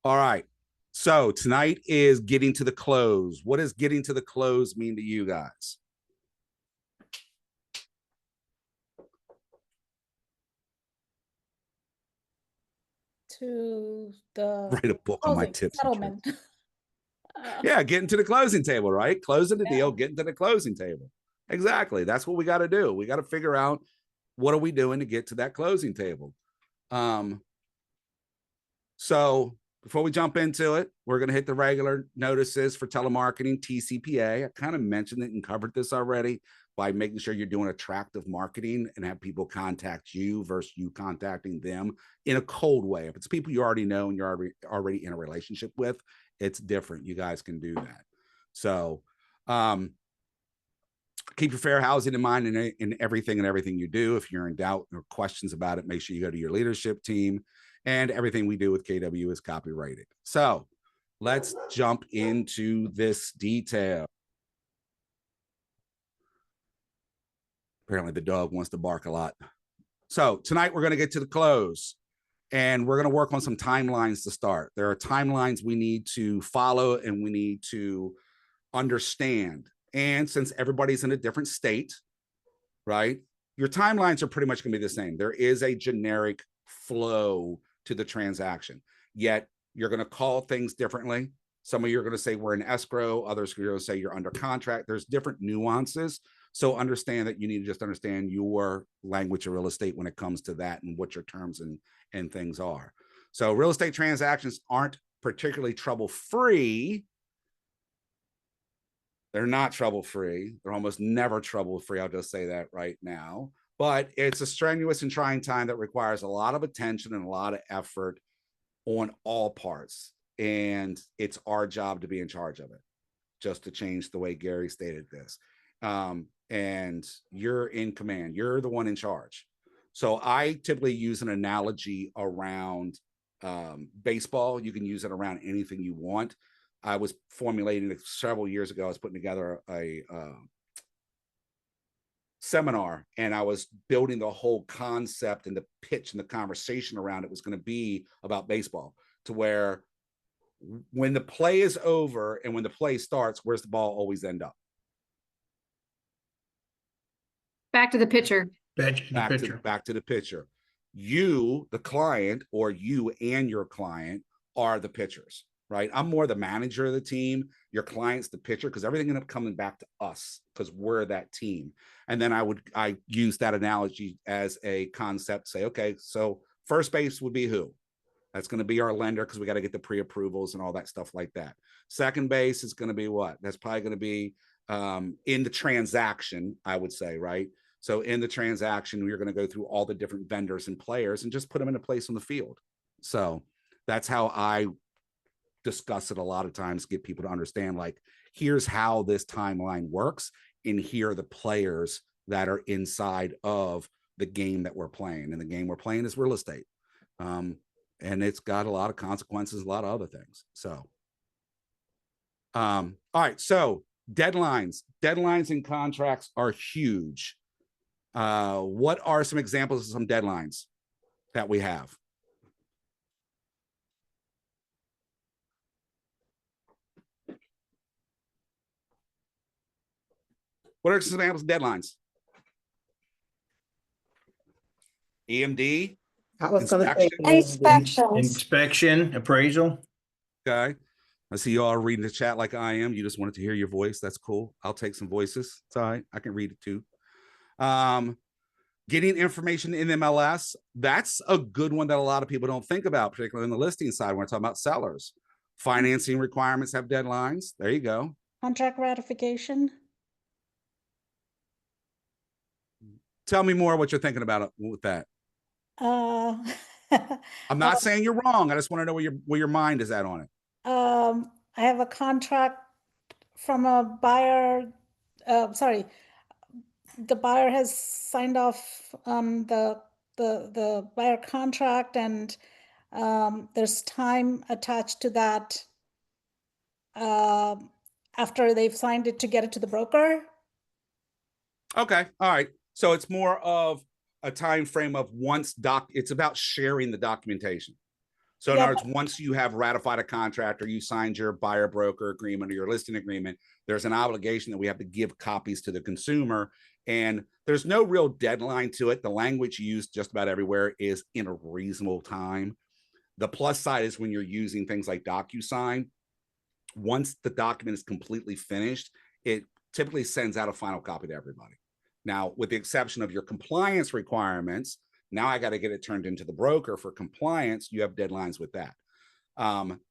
All right. So tonight is getting to the close. What does getting to the close mean to you guys? To the Write a book on my closing tips and tricks. settlement. Yeah, getting to the closing table, right? Closing the Yeah. deal, getting to the closing table. Exactly. That's what we got to do. We got to figure out what are we doing to get to that closing table. So before we jump into it, we're going to hit the regular notices for telemarketing, TCPA. I kind of mentioned it and covered this already by making sure you're doing attractive marketing and have people contact you versus you contacting them in a cold way. If it's people you already know and you're already in a relationship with, it's different. You guys can do that. So keep your fair housing in mind in everything you do. If you're in doubt or questions about it, make sure you go to your leadership team. And everything we do with KW is copyrighted. So let's jump into this detail. Apparently the dog wants to bark a lot. So tonight we're going to get to the close and we're going to work on some timelines to start. There are timelines we need to follow and we need to understand. And since everybody's in a different state, right, your timelines are pretty much going to be the same. There is a generic flow to the transaction, yet you're going to call things differently. Some of you are going to say we're in escrow, others are going to say you're under contract. There's different nuances. So understand that you need to just understand your language of real estate when it comes to that and what your terms and things are. So real estate transactions aren't particularly trouble-free. They're not trouble-free. They're almost never trouble-free. I'll just say that right now. But it's a strenuous and trying time that requires a lot of attention and a lot of effort on all parts. And it's our job to be in charge of it, just to change the way Gary stated this. And you're in command. You're the one in charge. So I typically use an analogy around baseball. You can use it around anything you want. I was formulating it several years ago. I was putting together a seminar and I was building the whole concept and the pitch and the conversation around it was going to be about baseball, to where when the play is over and when the play starts, where's the ball always end up? Back to the pitcher. Back to the pitcher. You, the client, or you and your client are the pitchers, right? I'm more the manager of the team. Your client's the pitcher, because everything ended up coming back to us because we're that team. And then I use that analogy as a concept, say, okay, so first base would be who? That's going to be our lender, because we got to get the pre-approvals and all that stuff like that. Second base is going to be what? That's probably going to be in the transaction, I would say, right? So in the transaction, we're going to go through all the different vendors and players and just put them in a place on the field. So that's how I discuss it a lot of times, get people to understand, like, here's how this timeline works, and here are the players that are inside of the game that we're playing. And the game we're playing is real estate. And it's got a lot of consequences, a lot of other things. So, all right. So deadlines and contracts are huge. What are some examples of some deadlines that we have? What are some examples of deadlines? EMD. I was going to say inspection, appraisal. Okay. I see you all reading the chat like I am. You just wanted to hear your voice. That's cool. I'll take some voices. It's all right. I can read it too. Getting information in MLS. That's a good one that a lot of people don't think about, particularly on the listing side when we're talking about sellers. Financing requirements have deadlines. There you go. Contract ratification. Tell me more what you're thinking about with that. I'm not saying you're wrong. I just want to know where your mind is at on it. I have a contract from a buyer. Sorry, the buyer has signed off on the buyer contract, and there's time attached to that after they've signed it to get it to the broker. Okay, all right. So it's more of a time frame of once it's about sharing the documentation. So in Yeah, other words, once you have ratified a contract or you signed your buyer broker agreement or your listing agreement, there's an obligation that we have to give copies to the consumer. And there's no real deadline to it. The language used just about everywhere is in a reasonable time. The plus side is when you're using things like DocuSign, once the document is completely finished, it typically sends out a final copy to everybody. Now, with the exception of your compliance requirements, now I got to get it turned into the broker for compliance. You have deadlines with that.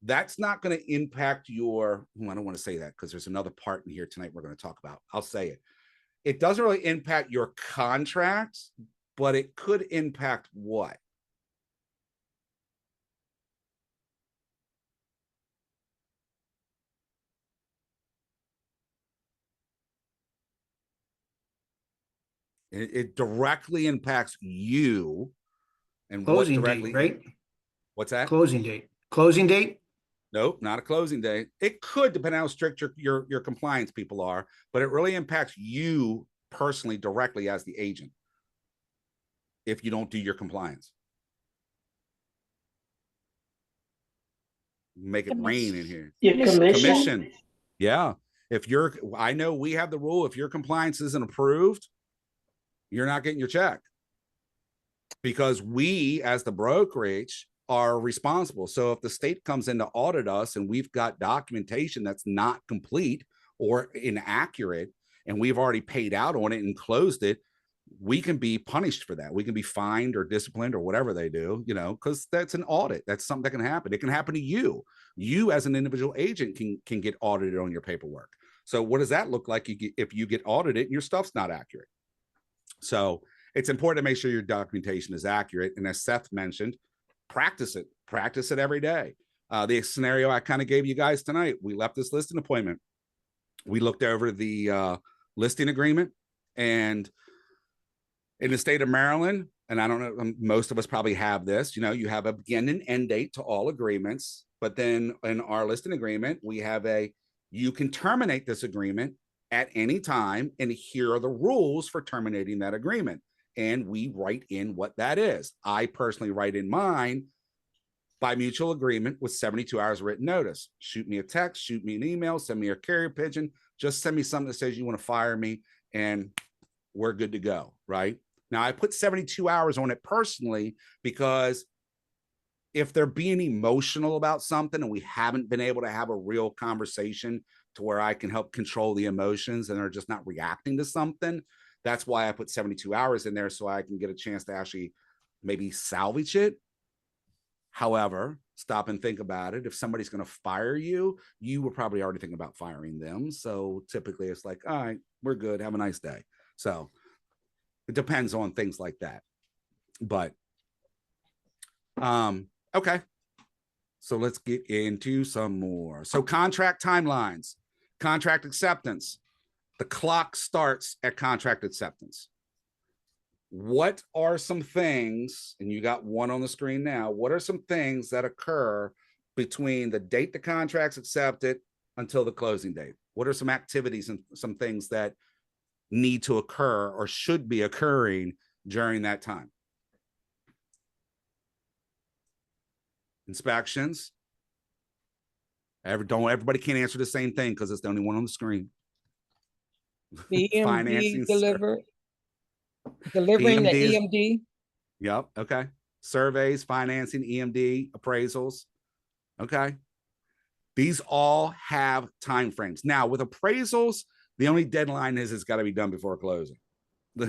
That's not going to impact your, I don't want to say that because there's another part in here tonight we're going to talk about. I'll say it. It doesn't really impact your contracts, but it could impact what? It directly impacts you and what Closing directly, date, right? what's that? Closing date. Closing date? Nope, not a closing date. It could, depending on how strict your compliance people are, but it really impacts you personally directly as the agent if you don't do your compliance. Make it rain in here. Your commission. Commission. Yeah. If you're, I know we have the rule, if your compliance isn't approved, you're not getting your check. Because we, as the brokerage, are responsible. So if the state comes in to audit us and we've got documentation that's not complete or inaccurate, and we've already paid out on it and closed it, we can be punished for that. We can be fined or disciplined or whatever they do, you know, because that's an audit. That's something that can happen. It can happen to you. You as an individual agent can get audited on your paperwork. So what does that look like if you get audited and your stuff's not accurate? So it's important to make sure your documentation is accurate. And as Seth mentioned, practice it every day. The scenario I kind of gave you guys tonight, we left this listing appointment. We looked over the listing agreement, and in the state of Maryland, and I don't know, most of us probably have this, you know, you have a begin and end date to all agreements, but then in our listing agreement, we have you can terminate this agreement at any time, and here are the rules for terminating that agreement. And we write in what that is. I personally write in mine by mutual agreement with 72 hours written notice. Shoot me a text, shoot me an email, send me a carrier pigeon, just send me something that says you want to fire me and we're good to go, right? Now I put 72 hours on it personally because if they're being emotional about something and we haven't been able to have a real conversation to where I can help control the emotions and they're just not reacting to something, that's why I put 72 hours in there so I can get a chance to actually maybe salvage it. However, stop and think about it. If somebody's going to fire you, you were probably already thinking about firing them. So typically it's like, all right, we're good. Have a nice day. So it depends on things like that. But, okay. So let's get into some more. So contract timelines, contract acceptance. The clock starts at contract acceptance. What are some things, and you got one on the screen now, what are some things that occur between the date the contract's accepted until the closing date? What are some activities and some things that need to occur or should be occurring during that time? Inspections. Everybody can't answer the same thing because it's the only one on the screen. EMD delivering the EMD. Yep. Okay. Surveys, financing, EMD, appraisals. Okay. These all have time frames. Now with appraisals, the only deadline is it's got to be done before closing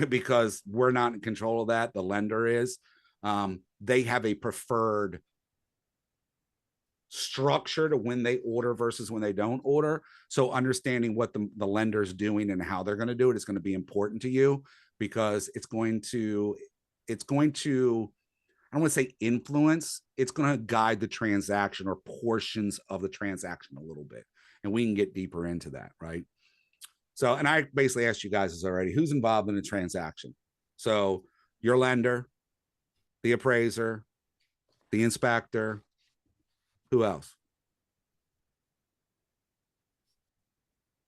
because we're not in control of that. The lender is. They have a preferred structure to when they order versus when they don't order. So understanding what the lender's doing and how they're going to do it is going to be important to you because it's going to, I don't want to say influence, it's going to guide the transaction or portions of the transaction a little bit. And we can get deeper into that, right? So, and I basically asked you guys this already, who's involved in the transaction? So your lender, the appraiser, the inspector, who else?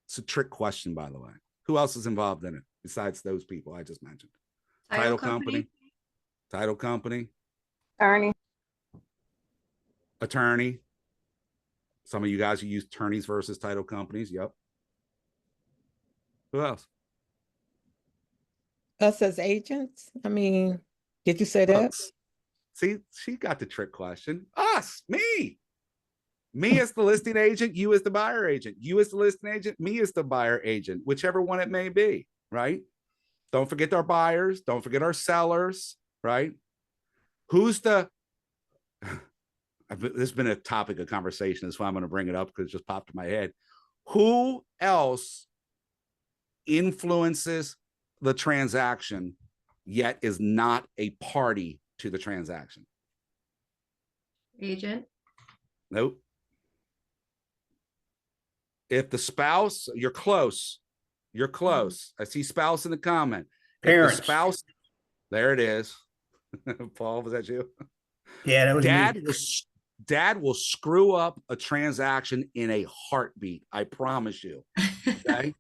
It's a trick question, by the way. Who else is involved in it besides those people I just mentioned? Title company. Title company. Attorney. Attorney. Some of you guys who use attorneys versus title companies. Yep. Who else? Us as agents? I mean, did you say that? Us. See, she got the trick question. Us, me. Me as the listing agent, you as the buyer agent. You as the listing agent, me as the buyer agent, whichever one it may be, right? Don't forget our buyers. Don't forget our sellers, right? Who's the... This has been a topic of conversation. That's why I'm going to bring it up because it just popped in my head. Who else influences the transaction yet is not a party to the transaction? Agent. Nope. If the spouse, you're close. You're close. I see spouse in the comment. If the Parents. spouse, there it is. Paul, was that you? Yeah, that was Dad me. was Dad will screw up a transaction in a heartbeat. I promise you. Okay.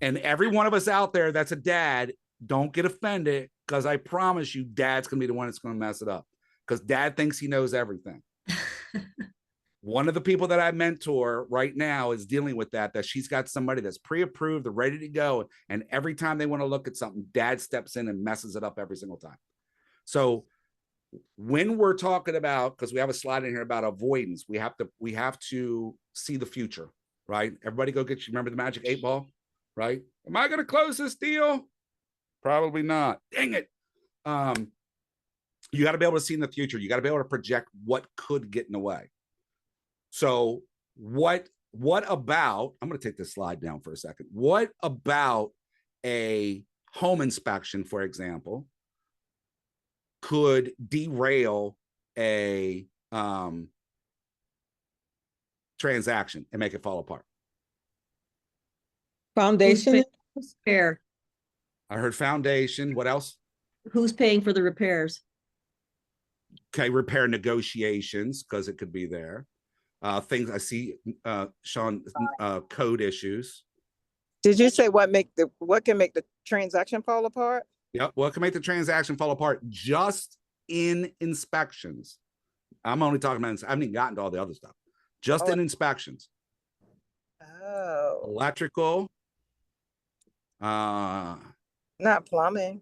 And every one of us out there that's a dad, don't get offended because I promise you, dad's going to be the one that's going to mess it up because dad thinks he knows everything. One of the people that I mentor right now is dealing with that she's got somebody that's pre-approved, they're ready to go. And every time they want to look at something, dad steps in and messes it up every single time. So when we're talking about, because we have a slide in here about avoidance, we have to see the future, right? Everybody go get you. Remember the magic 8 ball, right? Am I going to close this deal? Probably not. Dang it. You got to be able to see in the future. You got to be able to project what could get in the way. So what about, I'm going to take this slide down for a second. What about a home inspection, for example, could derail a transaction and make it fall apart? Foundation? Repair. I heard foundation. What else? Who's paying for the repairs? Okay, repair negotiations, because it could be there. Things I see, Sean, code issues. Did you say what can make the transaction fall apart? Yep. What can make the transaction fall apart just in inspections? I'm only talking about, I haven't even gotten to all the other stuff. Just in inspections. Oh, Electrical. not plumbing.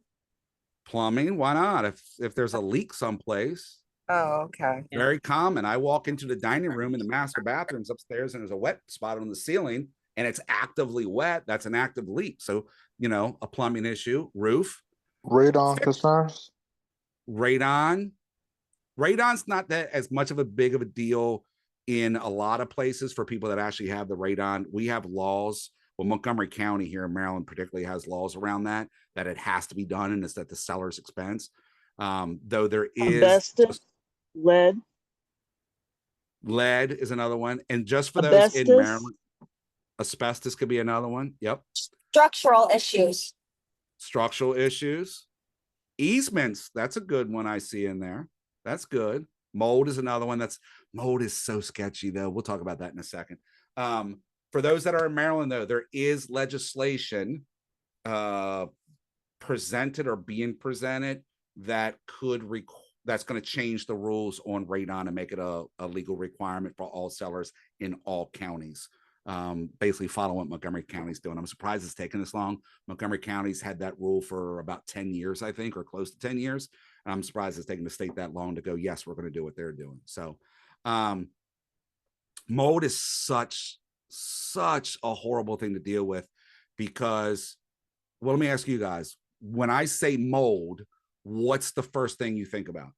Plumbing. Why not? If there's a leak someplace. Oh, okay. Very common. I walk into the dining room and the master bathroom's upstairs and there's a wet spot on the ceiling and it's actively wet. That's an active leak. So, a plumbing issue. Roof. Radon concerns. Radon. Radon's not that as much of a big of a deal in a lot of places for people that actually have the radon. We have laws. Well, Montgomery County here in Maryland particularly has laws around that it has to be done, and it's at the seller's expense. Though there is asbestos, lead is another one. And just for those in Asbestos. Maryland, asbestos could be another one. Yep. Structural issues. Structural issues. Easements, that's a good one I see in there. That's good. Mold is another one. Mold is so sketchy though. We'll talk about that in a second. For those that are in Maryland though, there is legislation presented or being presented that that's going to change the rules on radon and make it a legal requirement for all sellers in all counties. Basically following what Montgomery County's doing. I'm surprised it's taken this long. Montgomery County's had that rule for about 10 years, I think, or close to 10 years. And I'm surprised it's taken the state that long to go, yes, we're going to do what they're doing. So mold is such a horrible thing to deal with because, well, let me ask you guys, when I say mold, what's the first thing you think about?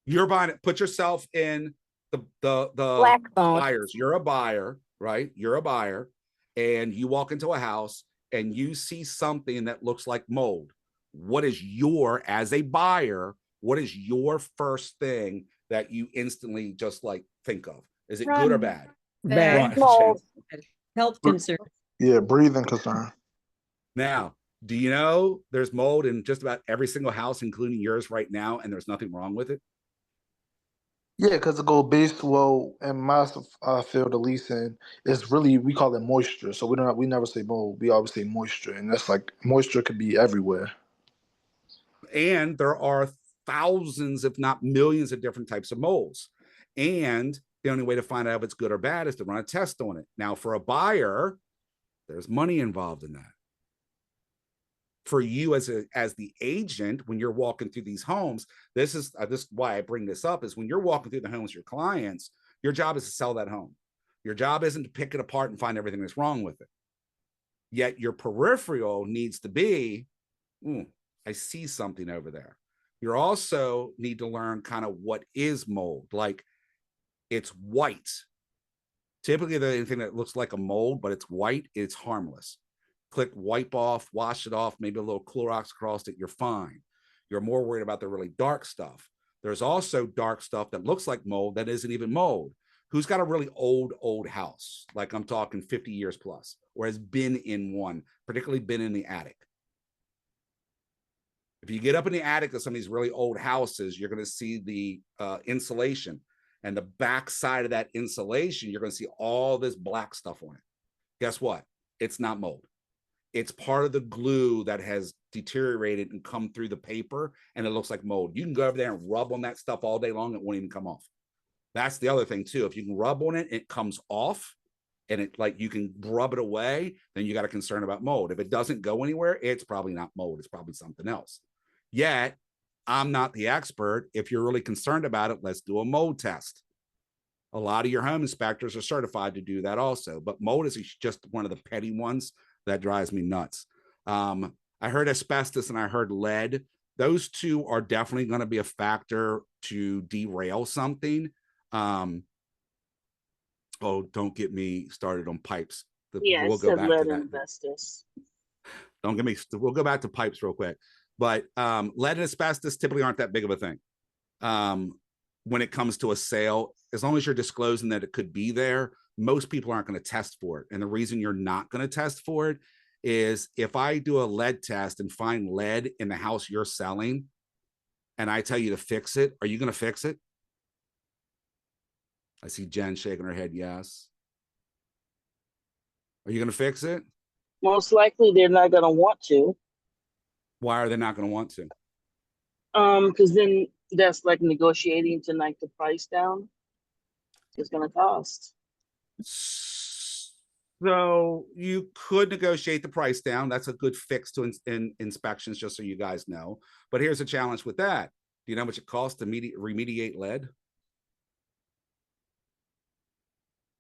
You're buying it. Put yourself in the buyers. You're a buyer, right? You're a buyer, and you walk into a house and you see something that looks like mold. What is as a buyer, what is your first thing that you instantly just like think of? Is it good or bad? Bad. mold. Health concern. Yeah, breathing concern. Now, do you know there's mold in just about every single house, including yours right now, and there's nothing wrong with it? Yeah, because it go based in my field of leasing, it's really, we call it moisture. So we never say mold. We always say moisture, and that's like moisture could be everywhere. And there are thousands, if not millions of different types of molds. And the only way to find out if it's good or bad is to run a test on it. Now, for a buyer, there's money involved in that. For you as the agent, when you're walking through these homes, this is why I bring this up, is when you're walking through the homes with your clients, your job is to sell that home. Your job isn't to pick it apart and find everything that's wrong with it. Yet your peripheral needs to be, I see something over there. You also need to learn kind of what is mold. Like, it's white. Typically, anything that looks like a mold, but it's white, it's harmless. Click wipe off, wash it off, maybe a little Clorox across it, you're fine. You're more worried about the really dark stuff. There's also dark stuff that looks like mold that isn't even mold. Who's got a really old house? Like, I'm talking 50 years plus, or has been in one, particularly been in the attic. If you get up in the attic of some of these really old houses, you're going to see the insulation, and the back side of that insulation, you're going to see all this black stuff on it. Guess what? It's not mold. It's part of the glue that has deteriorated and come through the paper, and it looks like mold. You can go over there and rub on that stuff all day long. It won't even come off. That's the other thing too. If you can rub on it, it comes off, and it, like, you can rub it away, then you got a concern about mold. If it doesn't go anywhere, it's probably not mold. It's probably something else. Yet, I'm not the expert. If you're really concerned about it, let's do a mold test. A lot of your home inspectors are certified to do that also, but mold is just one of the petty ones that drives me nuts. I heard asbestos and I heard lead. Those two are definitely going to be a factor to derail something. Oh, don't get me started on pipes. Yeah, We'll it go said back lead to that. and asbestos. Don't get me. We'll go back to pipes real quick. But lead and asbestos typically aren't that big of a thing. When it comes to a sale, as long as you're disclosing that it could be there, most people aren't going to test for it. And the reason you're not going to test for it is, if I do a lead test and find lead in the house you're selling, and I tell you to fix it, are you going to fix it? I see Jen shaking her head yes. Are you going to fix it? Most likely they're not gonna want to. Why are they not going to want to? Because then that's like negotiating to knock the price down. It's gonna cost. So you could negotiate the price down. That's a good fix to inspections, just so you guys know. But here's a challenge with that. Do you know how much it costs to remediate lead?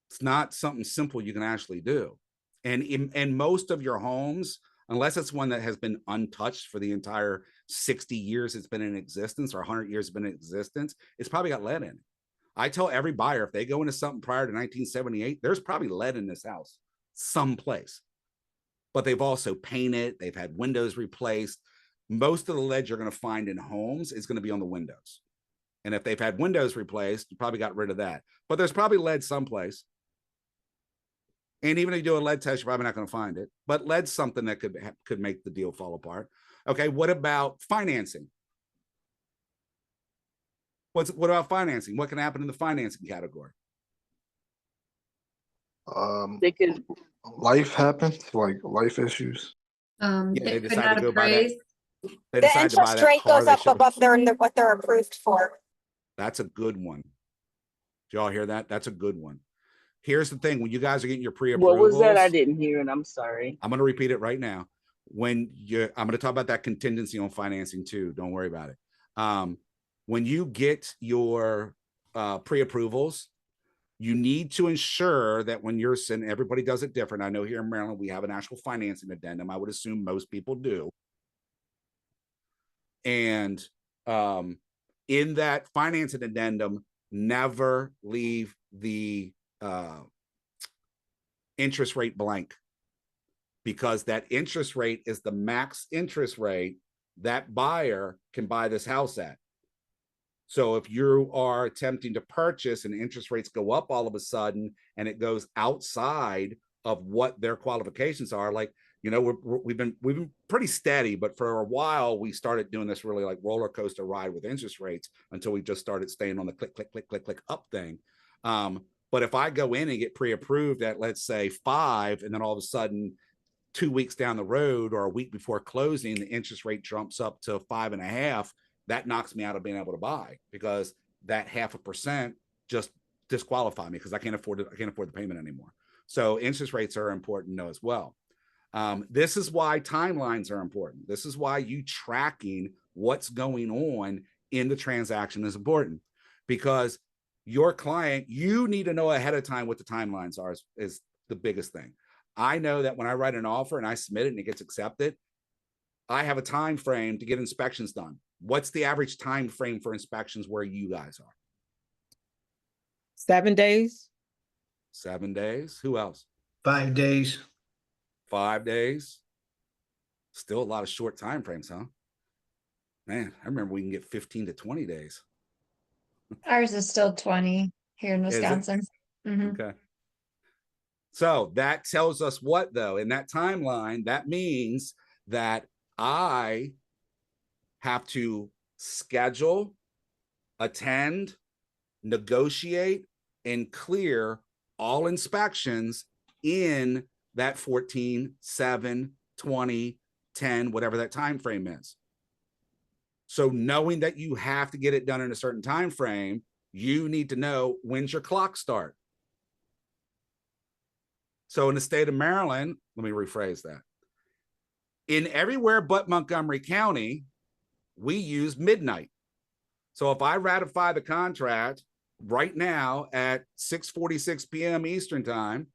It's not something simple you can actually do. And in most of your homes, unless it's one that has been untouched for the entire 60 years it's been in existence, or 100 years it's been in existence, it's probably got lead in it. I tell every buyer, if they go into something prior to 1978, there's probably lead in this house someplace. But they've also painted, they've had windows replaced. Most of the lead you're going to find in homes is going to be on the windows. And if they've had windows replaced, you probably got rid of that. But there's probably lead someplace. And even if you do a lead test, you're probably not going to find it. But lead's something that could make the deal fall apart. Okay, what about financing? What about financing? What can happen in the financing category? They could. Life happens, like life issues. Yeah, they It could decide not to go buy that. appraise. They The decide to buy interest that rate car goes they up should've- above what they're approved for. That's a good one. Did y'all hear that? That's a good one. Here's the thing: when you guys are getting your pre-approvals, What was that? I didn't hear it. I'm sorry. I'm going to repeat it right now. I'm going to talk about that contingency on financing too. Don't worry about it. When you get your pre-approvals, you need to ensure that when you're sending, everybody does it different. I know here in Maryland, we have an actual financing addendum. I would assume most people do. And in that financing addendum, never leave the interest rate blank, because that interest rate is the max interest rate that buyer can buy this house at. So if you are attempting to purchase and interest rates go up all of a sudden, and it goes outside of what their qualifications are, like, you know, we've been pretty steady, but for a while we started doing this really like roller coaster ride with interest rates until we just started staying on the click, click, click, click, click up thing. But if I go in and get pre-approved at, let's say 5, and then all of a sudden 2 weeks down the road or a week before closing, the interest rate jumps up to 5.5, that knocks me out of being able to buy, because that 0.5% just disqualify me because I can't afford it. I can't afford the payment anymore. So interest rates are important to know as well. This is why timelines are important. This is why you tracking what's going on in the transaction is important, because your client, you need to know ahead of time what the timelines are is the biggest thing. I know that when I write an offer and I submit it and it gets accepted, I have a time frame to get inspections done. What's the average time frame for inspections where you guys are? 7 days. 7 days. Who else? 5 days. 5 days. Still a lot of short time frames, huh? Man, I remember we can get 15 to 20 days. Ours is still 20 here in Is it? Wisconsin. Mhm. Okay. So that tells us what, though, in that timeline, that means that I have to schedule, attend, negotiate, and clear all inspections in that 14, 7, 20, 10, whatever that time frame is. So knowing that you have to get it done in a certain time frame, you need to know when's your clock start. So in the state of Maryland, let me rephrase that. In everywhere but Montgomery County, we use midnight. So if I ratify the contract right now at 6:46 p.m. Eastern time,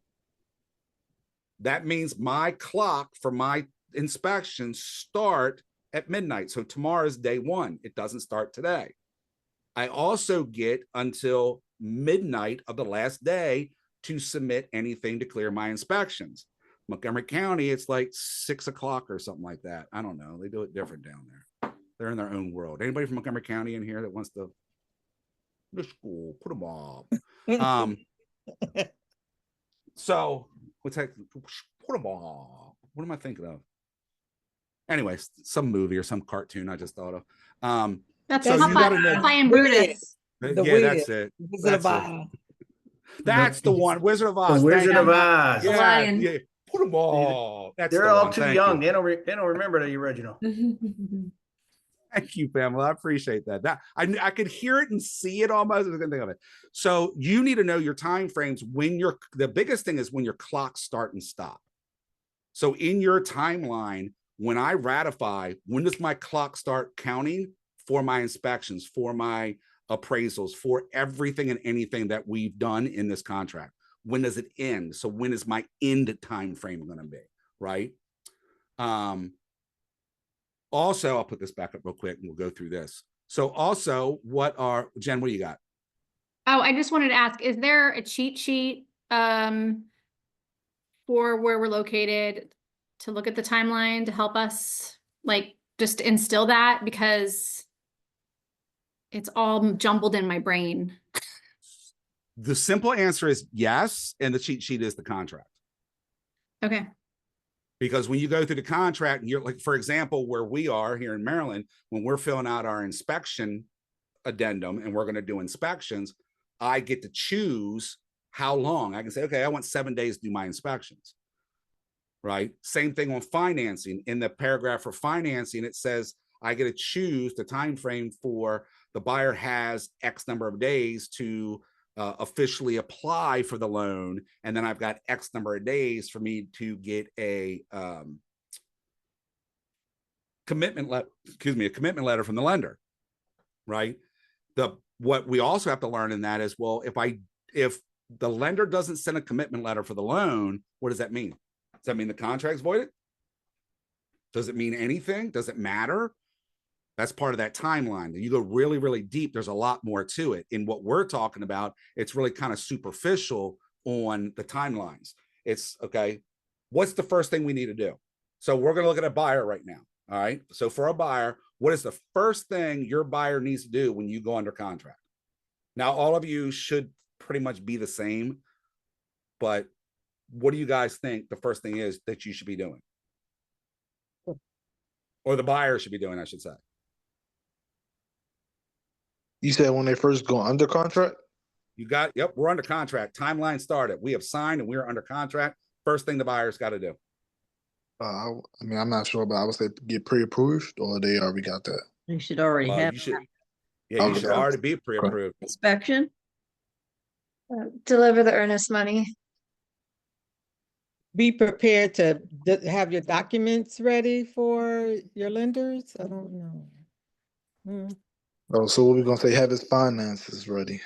that means my clock for my inspections start at midnight. So tomorrow's day one. It doesn't start today. I also get until midnight of the last day to submit anything to clear my inspections. Montgomery County, it's like 6 o'clock or something like that. I don't know. They do it different down there. They're in their own world. Anybody from Montgomery County in here that wants to go to school? Put them up. So what's that? Put them up. What am I thinking of? Anyways, some movie or some cartoon I just thought of. That's So you gotta Popeye know- Popeye and Brutus. The Yeah, Wiz. that's it. Wizard of That's it. Oz. That's the one. Wizard of The Oz. Wizard Thank of you. Oz. The Yeah, Lion. yeah. Put them all. That's They're the all one. too Thank young. you. They don't remember the original. Thank you, Pamela. I appreciate that. That I could hear it and see it almost. I was gonna think of it. So you need to know your time frames when the biggest thing is when your clocks start and stop. So in your timeline, when I ratify, when does my clock start counting for my inspections, for my appraisals, for everything and anything that we've done in this contract? When does it end? So when is my end time frame going to be? Right. Also, I'll put this back up real quick and we'll go through this. So also, Jen, what do you got? Oh, I just wanted to ask, is there a cheat sheet for where we're located to look at the timeline to help us like just instill that, because it's all jumbled in my brain. The simple answer is yes, and the cheat sheet is the contract. Okay. Because when you go through the contract, you're like, for example, where we are here in Maryland, when we're filling out our inspection addendum and we're going to do inspections, I get to choose how long. I can say, okay, I want 7 days to do my inspections. Right. Same thing on financing. In the paragraph for financing, it says I get to choose the time frame for the buyer has X number of days to officially apply for the loan, and then I've got X number of days for me to get a commitment letter from the lender. Right. What we also have to learn in that is, well, if the lender doesn't send a commitment letter for the loan, what does that mean? Does that mean the contract's voided? Does it mean anything? Does it matter? That's part of that timeline. You go really, really deep. There's a lot more to it. In what we're talking about, it's really kind of superficial on the timelines. It's okay. What's the first thing we need to do? So we're going to look at a buyer right now. All right. So for a buyer, what is the first thing your buyer needs to do when you go under contract? Now, all of you should pretty much be the same, but what do you guys think the first thing is that you should be doing? Or the buyer should be doing, I should say. You said when they first go under contract? Yep, we're under contract. Timeline started. We have signed and we're under contract. First thing the buyer's got to do. I mean, I'm not sure, but I would say get pre-approved, or they already got that. You should already Well, have you should, yeah, you should Okay. already be pre-approved. inspection. Deliver the earnest money. Be prepared to have your documents ready for your lenders. I don't know. Hmm. Oh, so what we gonna say? Have his finances ready.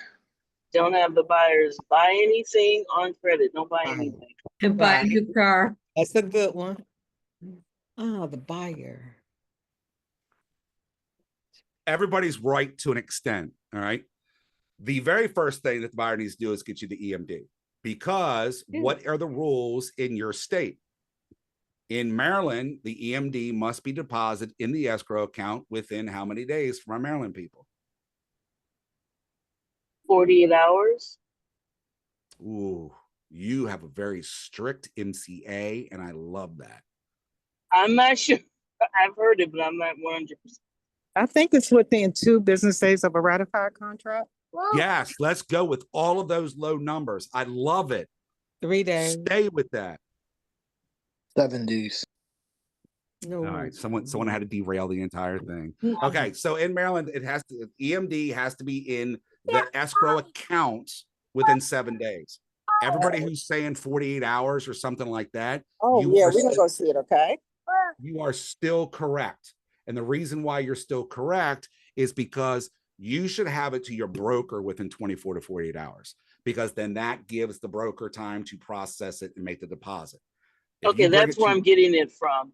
Don't have the buyers buy anything on credit. Don't buy Right. anything. And buy a Right. new car. That's a good one. Oh, the buyer. Everybody's right to an extent. All right. The very first thing that the buyer needs to do is get you the EMD, because what are the rules in your state? In Maryland, the EMD must be deposited in the escrow account within how many days from our Maryland people? 48 hours. Ooh, you have a very strict MCA, and I love that. I'm not sure. I've heard it, but I'm not 100%. I think it's within 2 business days of a ratified contract. Yes, let's go with all of those low numbers. I love it. 3 days. Stay with that. 70s. No. All right, someone had to derail the entire thing. Mm-mm. Okay, so in Maryland, it has to EMD has to be in the escrow account within 7 days. Everybody who's saying 48 hours or something like that, Oh, you yeah, are we're gonna still- go see it, okay? you are still correct. And the reason why you're still correct is because you should have it to your broker within 24 to 48 hours, because then that gives the broker time to process it and make the deposit. If Okay, you bring that's it where to- I'm getting it from.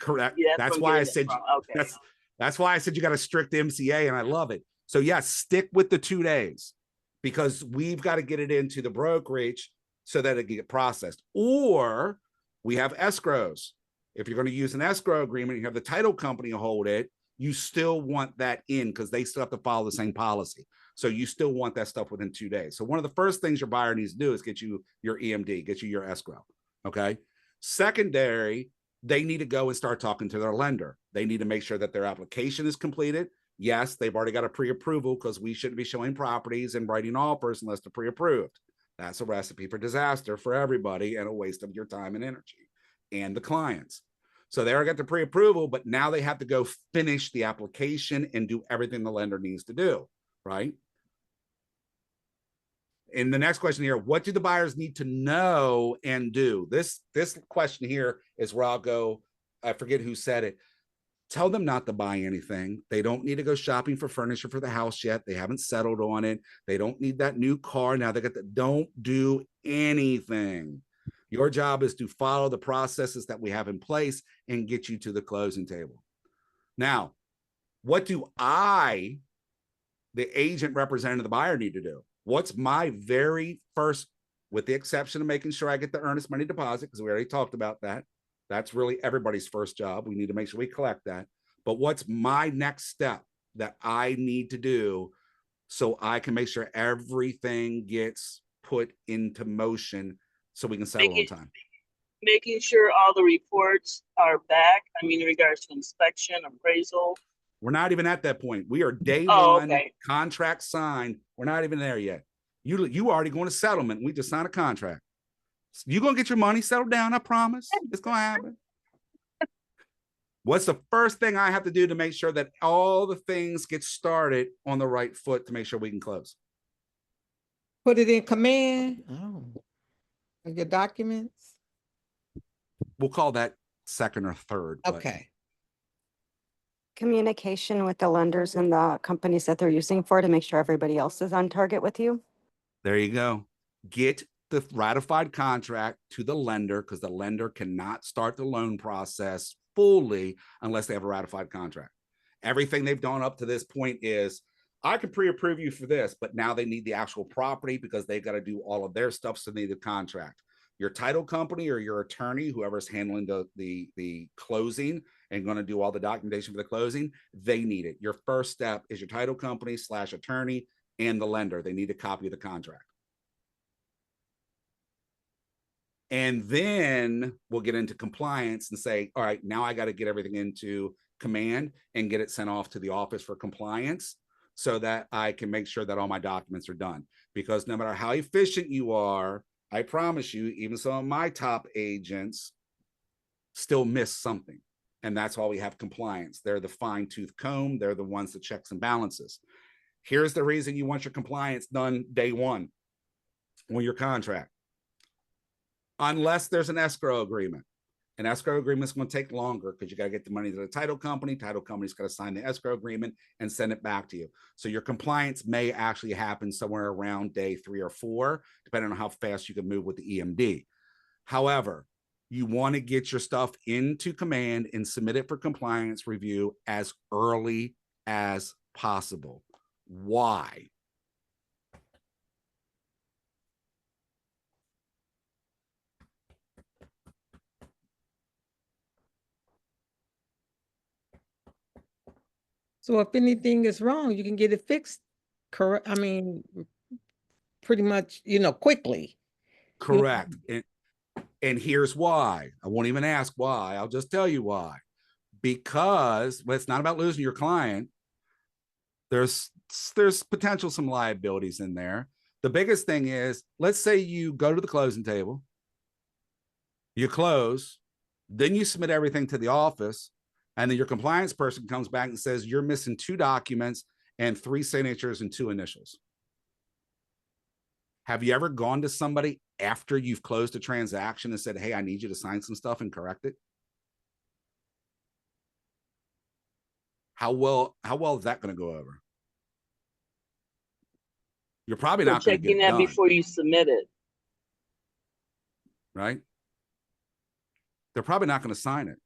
correct. Yeah, That's where why I'm I getting it said from. Okay. that's why I said you got a strict MCA, and I love it. So yes, stick with the 2 days, because we've got to get it into the brokerage so that it can get processed. Or we have escrows. If you're going to use an escrow agreement, you have the title company hold it. You still want that in, because they still have to follow the same policy. So you still want that stuff within 2 days. So one of the first things your buyer needs to do is get you your EMD, get you your escrow. Okay. Secondary, they need to go and start talking to their lender. They need to make sure that their application is completed. Yes, they've already got a pre-approval, because we shouldn't be showing properties and writing offers unless they're pre-approved. That's a recipe for disaster for everybody and a waste of your time and energy and the clients. So they already got the pre-approval, but now they have to go finish the application and do everything the lender needs to do, right? And the next question here, what do the buyers need to know and do? This question here is where I'll go, I forget who said it. Tell them not to buy anything. They don't need to go shopping for furniture for the house yet. They haven't settled on it. They don't need that new car. Now they got the, don't do anything. Your job is to follow the processes that we have in place and get you to the closing table. Now, what do I, the agent representing the buyer, need to do? What's my very first, with the exception of making sure I get the earnest money deposit, because we already talked about that. That's really everybody's first job. We need to make sure we collect that. But what's my next step that I need to do so I can make sure everything gets put into motion so we can settle on time? Making sure all the reports are back. I mean, in regards to inspection, appraisal. We're not even at that point. We are day one, okay. contract signed. We're not even there yet. You already going to settlement. We just signed a contract. You're going to get your money settled down. I promise. It's going to happen. What's the first thing I have to do to make sure that all the things get started on the right foot to make sure we can close? Put it in command. Oh. Your documents. We'll call that second or third. but- Okay. Communication with the lenders and the companies that they're using for to make sure everybody else is on target with you. There you go. Get the ratified contract to the lender, because the lender cannot start the loan process fully unless they have a ratified contract. Everything they've done up to this point is, I can pre-approve you for this, but now they need the actual property because they've got to do all of their stuff, so they need the contract. Your title company or your attorney, whoever's handling the closing and going to do all the documentation for the closing, they need it. Your first step is your title company / attorney and the lender. They need a copy of the contract. And then we'll get into compliance and say, all right, now I got to get everything into command and get it sent off to the office for compliance so that I can make sure that all my documents are done. Because no matter how efficient you are, I promise you, even some of my top agents still miss something. And that's why we have compliance. They're the fine tooth comb. They're the ones that checks and balances. Here's the reason you want your compliance done day one on your contract. Unless there's an escrow agreement. An escrow agreement is going to take longer because you got to get the money to the title company. Title company's got to sign the escrow agreement and send it back to you. So your compliance may actually happen somewhere around day 3 or 4, depending on how fast you can move with the EMD. However, you want to get your stuff into command and submit it for compliance review as early as possible. Why? So if anything is wrong, you can get it fixed, correct? I mean, pretty much, quickly. Correct. And here's why. I won't even ask why. I'll just tell you why. Because it's not about losing your client. There's potential some liabilities in there. The biggest thing is, let's say you go to the closing table, you close, then you submit everything to the office, and then your compliance person comes back and says you're missing 2 documents and 3 signatures and 2 initials. Have you ever gone to somebody after you've closed a transaction and said, hey, I need you to sign some stuff and correct it? How well is that going to go over? You're probably not going to get checking it that done, before you submit it. right? They're probably not going to sign it.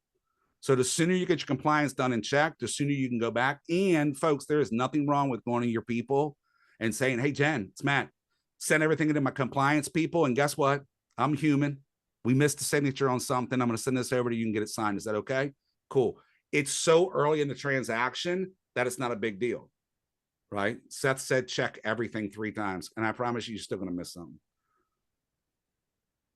So the sooner you get your compliance done and checked, the sooner you can go back. And folks, there is nothing wrong with going to your people and saying, hey, Jen, it's Matt. Send everything into my compliance people. And guess what? I'm human. We missed a signature on something. I'm going to send this over to you and get it signed. Is that okay? Cool. It's so early in the transaction that it's not a big deal, right? Seth said, check everything 3 times. And I promise you're still going to miss something.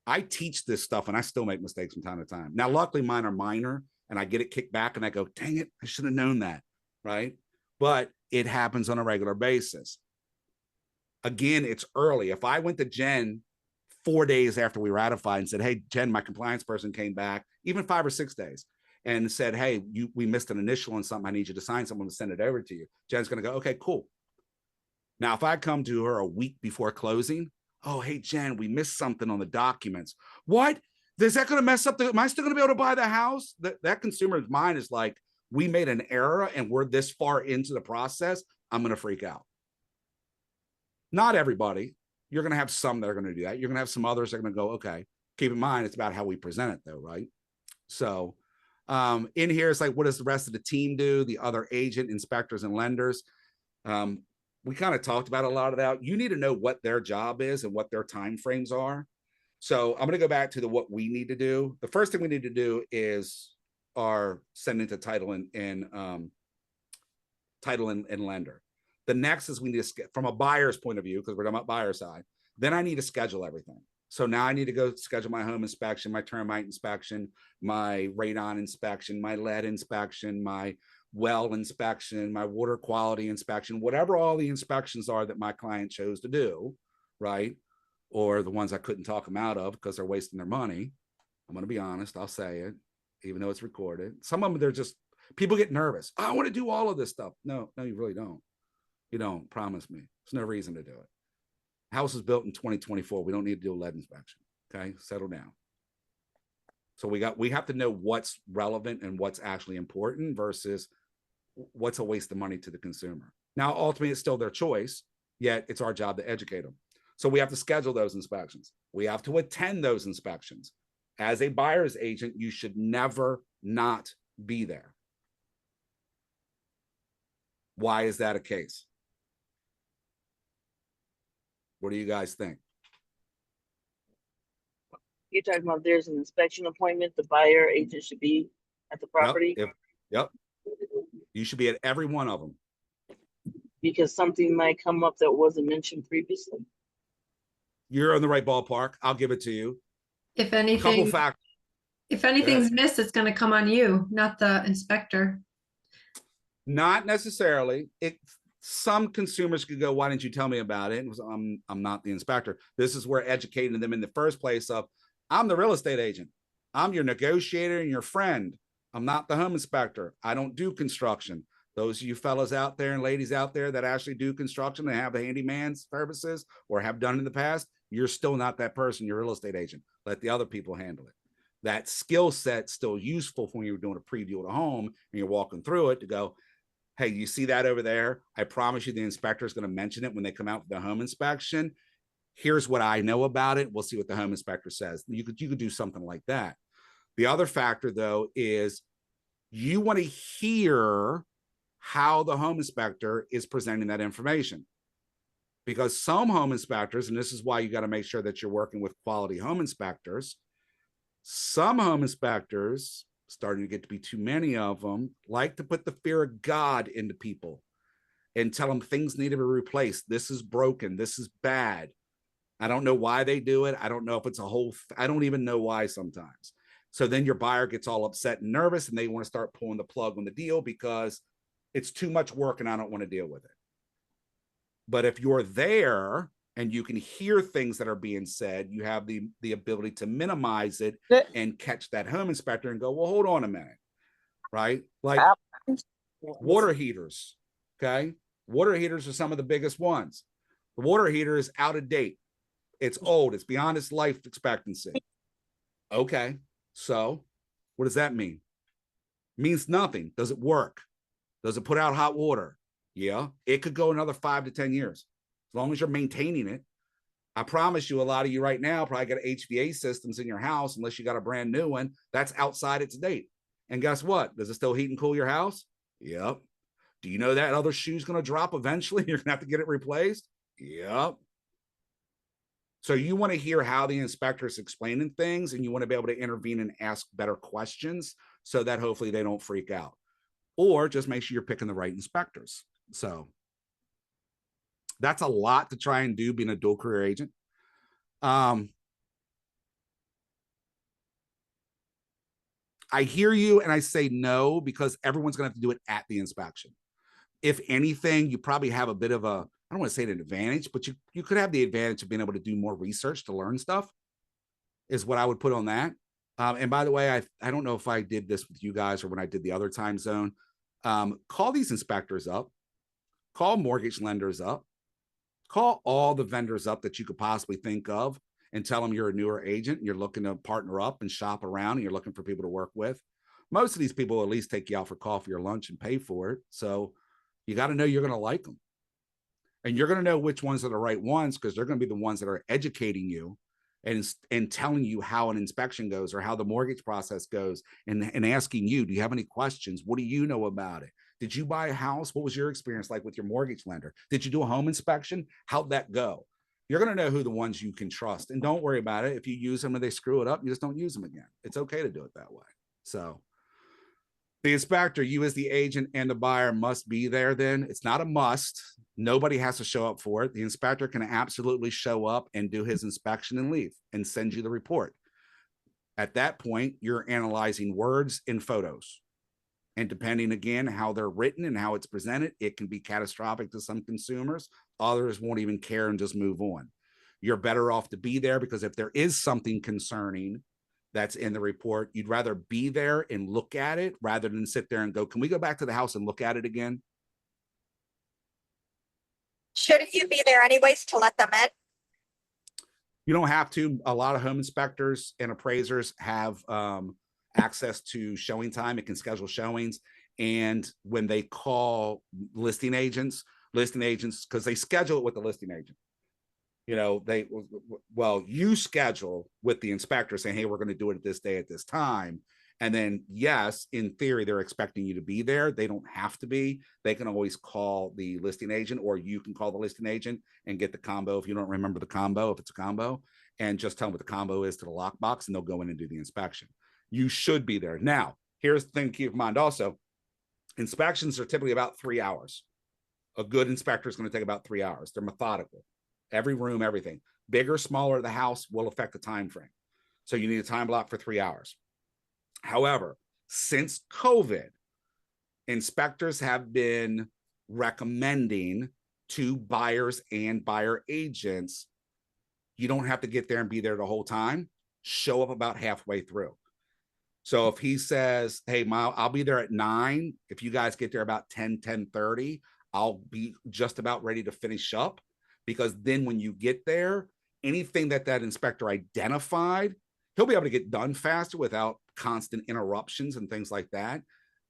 I teach this stuff and I still make mistakes from time to time. Now, luckily mine are minor and I get it kicked back and I go, dang it, I should have known that, right? But it happens on a regular basis. Again, it's early. If I went to Jen 4 days after we ratified and said, hey, Jen, my compliance person came back, even 5 or 6 days, and said, hey, we missed an initial on something. I need you to sign something to send it over to you. Jen's going to go, okay, cool. Now, if I come to her a week before closing, oh, hey, Jen, we missed something on the documents. What? Is that going to mess up? Am I still going to be able to buy the house? That consumer's mind is like, we made an error and we're this far into the process. I'm going to freak out. Not everybody. You're going to have some that are going to do that. You're going to have some others that are going to go, okay, keep in mind, it's about how we present it though, right? So in here, it's like, what does the rest of the team do? The other agent, inspectors, and lenders. We kind of talked about a lot of that. You need to know what their job is and what their time frames are. So I'm going to go back to what we need to do. The first thing we need to do is our sending to title and lender. The next is we need to, from a buyer's point of view, because we're talking about buyer side, then I need to schedule everything. So now I need to go schedule my home inspection, my termite inspection, my radon inspection, my lead inspection, my well inspection, my water quality inspection, whatever all the inspections are that my client chose to do, right? Or the ones I couldn't talk them out of because they're wasting their money. I'm going to be honest. I'll say it, even though it's recorded. Some of them, they're just, people get nervous. I want to do all of this stuff. No, you really don't. You don't, promise me. There's no reason to do it. House was built in 2024. We don't need to do a lead inspection. Okay, settle down. So we have to know what's relevant and what's actually important versus what's a waste of money to the consumer. Now, ultimately, it's still their choice, yet it's our job to educate them. So we have to schedule those inspections. We have to attend those inspections. As a buyer's agent, you should never not be there. Why is that a case? What do you guys think? You're talking about there's an inspection appointment, the buyer agent should be at the property? Yep. You should be at every one of them. Because something might come up that wasn't mentioned previously. You're in the right ballpark. I'll give it to you. If Couple facts. if anything's missed, it's gonna come on you, not the inspector. Not necessarily. Some consumers could go, why didn't you tell me about it? I'm not the inspector. This is where educating them in the first place of, I'm the real estate agent. I'm your negotiator and your friend. I'm not the home inspector. I don't do construction. Those of you fellas out there and ladies out there that actually do construction and have the handyman services or have done in the past, you're still not that person. You're a real estate agent. Let the other people handle it. That skill set's still useful when you're doing a preview of a home and you're walking through it to go, hey, you see that over there? I promise you the inspector is going to mention it when they come out for the home inspection. Here's what I know about it. We'll see what the home inspector says. You could do something like that. The other factor, though, is you want to hear how the home inspector is presenting that information. Because some home inspectors, and this is why you got to make sure that you're working with quality home inspectors, some home inspectors, starting to get to be too many of them, like to put the fear of God into people and tell them things need to be replaced. This is broken. This is bad. I don't know why they do it. I don't know if it's a whole, I don't even know why sometimes. So then your buyer gets all upset and nervous and they want to start pulling the plug on the deal because it's too much work and I don't want to deal with it. But if you're there and you can hear things that are being said, you have the ability to minimize it and catch that home inspector and go, well, hold on a minute, right? Like water heaters, okay? Water heaters are some of the biggest ones. The water heater is out of date. It's old. It's beyond its life expectancy. Okay, so what does that mean? Means nothing. Does it work? Does it put out hot water? Yeah, it could go another 5 to 10 years. As long as you're maintaining it. I promise you, a lot of you right now probably got HVAC systems in your house, unless you got a brand new one, that's outside its date. And guess what? Does it still heat and cool your house? Yep. Do you know that other shoe's going to drop eventually? You're going to have to get it replaced? Yep. So you want to hear how the inspector is explaining things, and you want to be able to intervene and ask better questions so that hopefully they don't freak out. Or just make sure you're picking the right inspectors. So that's a lot to try and do being a dual career agent. I hear you and I say no, because everyone's going to have to do it at the inspection. If anything, you probably have a bit of a, I don't want to say an advantage, but you could have the advantage of being able to do more research to learn stuff, is what I would put on that. And by the way, I don't know if I did this with you guys or when I did the other time zone. Call these inspectors up, call mortgage lenders up, call all the vendors up that you could possibly think of and tell them you're a newer agent and you're looking to partner up and shop around and you're looking for people to work with. Most of these people will at least take you out for coffee or lunch and pay for it. So you got to know you're going to like them. And you're going to know which ones are the right ones, because they're going to be the ones that are educating you and telling you how an inspection goes or how the mortgage process goes, and asking you, do you have any questions? What do you know about it? Did you buy a house? What was your experience like with your mortgage lender? Did you do a home inspection? How'd that go? You're going to know who the ones you can trust. And don't worry about it. If you use them and they screw it up, you just don't use them again. It's okay to do it that way. So the inspector, you as the agent and the buyer must be there then. It's not a must. Nobody has to show up for it. The inspector can absolutely show up and do his inspection and leave and send you the report. At that point, you're analyzing words and photos. And depending, again, how they're written and how it's presented, it can be catastrophic to some consumers. Others won't even care and just move on. You're better off to be there, because if there is something concerning that's in the report, you'd rather be there and look at it rather than sit there and go, can we go back to the house and look at it again? Shouldn't you be there anyways to let them in? You don't have to. A lot of home inspectors and appraisers have access to showing time. It can schedule showings. And when they call listing agents, because they schedule it with the listing agent, you know, you schedule with the inspector saying, hey, we're going to do it at this day at this time. And then, yes, in theory, they're expecting you to be there. They don't have to be. They can always call the listing agent, or you can call the listing agent and get the combo if you don't remember the combo, if it's a combo, and just tell them what the combo is to the lockbox, and they'll go in and do the inspection. You should be there. Now, here's the thing to keep in mind also. Inspections are typically about 3 hours. A good inspector is going to take about 3 hours. They're methodical. Every room, everything. Bigger, smaller the house will affect the time frame. So you need a time block for 3 hours. However, since COVID, inspectors have been recommending to buyers and buyer agents, you don't have to get there and be there the whole time. Show up about halfway through. So if he says, hey, I'll be there at 9. If you guys get there about 10:30, I'll be just about ready to finish up, because then when you get there, anything that inspector identified, he'll be able to get done faster without constant interruptions and things like that,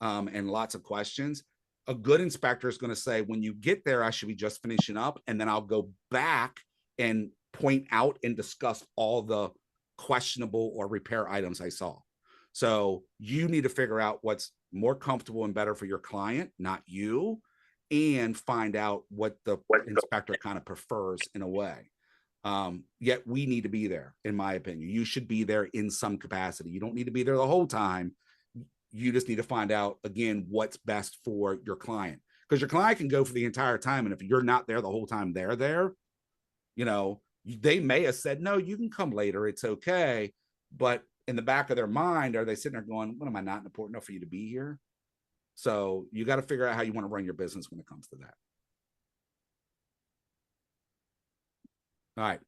and lots of questions. A good inspector is going to say, when you get there, I should be just finishing up, and then I'll go back and point out and discuss all the questionable or repair items I saw. So you need to figure out what's more comfortable and better for your client, not you, and find out what the inspector kind of prefers in a way. Yet we need to be there, in my opinion. You should be there in some capacity. You don't need to be there the whole time. You just need to find out, again, what's best for your client, because your client can go for the entire time. And if you're not there the whole time they're there, you know, they may have said, no, you can come later, it's okay. But in the back of their mind, are they sitting there going, what, am I not important enough for you to be here? So you got to figure out how you want to run your business when it comes to that. All right.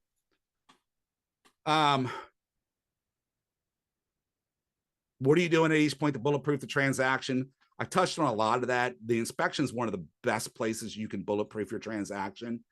What are you doing at each point to bulletproof the transaction? I touched on a lot of that. The inspection is one of the best places you can bulletproof your transaction,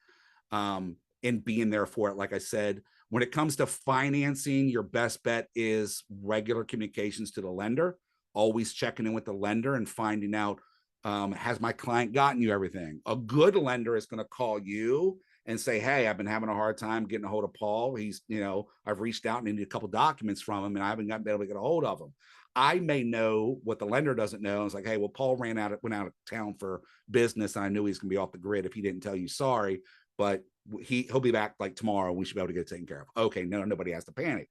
and being there for it. Like I said, when it comes to financing, your best bet is regular communications to the lender, always checking in with the lender and finding out, has my client gotten you everything? A good lender is going to call you and say, hey, I've been having a hard time getting a hold of Paul. He's, you know, I've reached out and need a couple documents from him and I haven't been able to get a hold of him. I may know what the lender doesn't know. It's like, hey, well, Paul went out of town for business and I knew he's going to be off the grid if he didn't tell you, sorry, but he'll be back like tomorrow. We should be able to get it taken care of. Okay, no, nobody has to panic.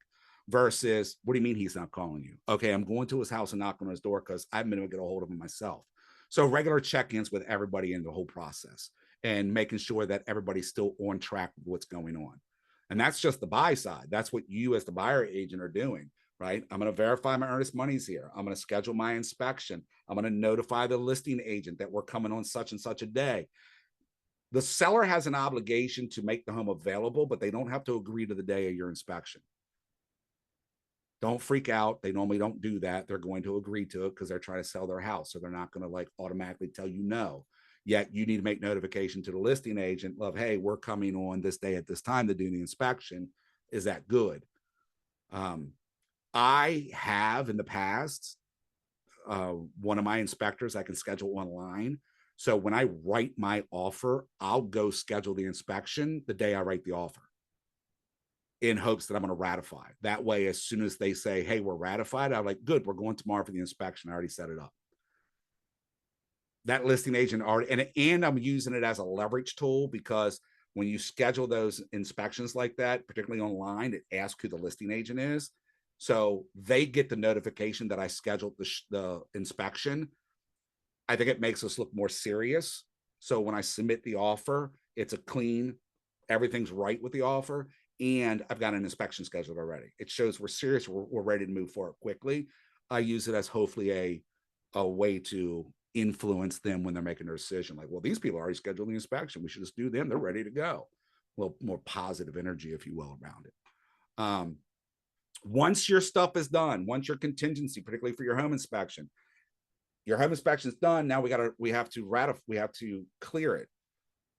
Versus, what do you mean he's not calling you? Okay, I'm going to his house and knocking on his door because I've been able to get a hold of him myself. So regular check-ins with everybody in the whole process and making sure that everybody's still on track with what's going on. And that's just the buy side. That's what you as the buyer agent are doing, right? I'm going to verify my earnest monies here. I'm going to schedule my inspection. I'm going to notify the listing agent that we're coming on such and such a day. The seller has an obligation to make the home available, but they don't have to agree to the day of your inspection. Don't freak out. They normally don't do that. They're going to agree to it because they're trying to sell their house. So they're not going to like automatically tell you no. Yet you need to make notification to the listing agent of, hey, we're coming on this day at this time to do the inspection. Is that good? I have in the past, one of my inspectors I can schedule online. So when I write my offer, I'll go schedule the inspection the day I write the offer in hopes that I'm going to ratify. That way, as soon as they say, hey, we're ratified, I'm like, good, we're going tomorrow for the inspection. I already set it up. That listing agent already, and I'm using it as a leverage tool because when you schedule those inspections like that, particularly online, it asks who the listing agent is. So they get the notification that I scheduled the inspection. I think it makes us look more serious. So when I submit the offer, it's a clean, everything's right with the offer. And I've got an inspection scheduled already. It shows we're serious. We're ready to move forward quickly. I use it as hopefully a way to influence them when they're making their decision. Like, well, these people already scheduled the inspection. We should just do them. They're ready to go. A little more positive energy, if you will, around it. Once your stuff is done, once your contingency, particularly for your home inspection is done. Now we have to clear it.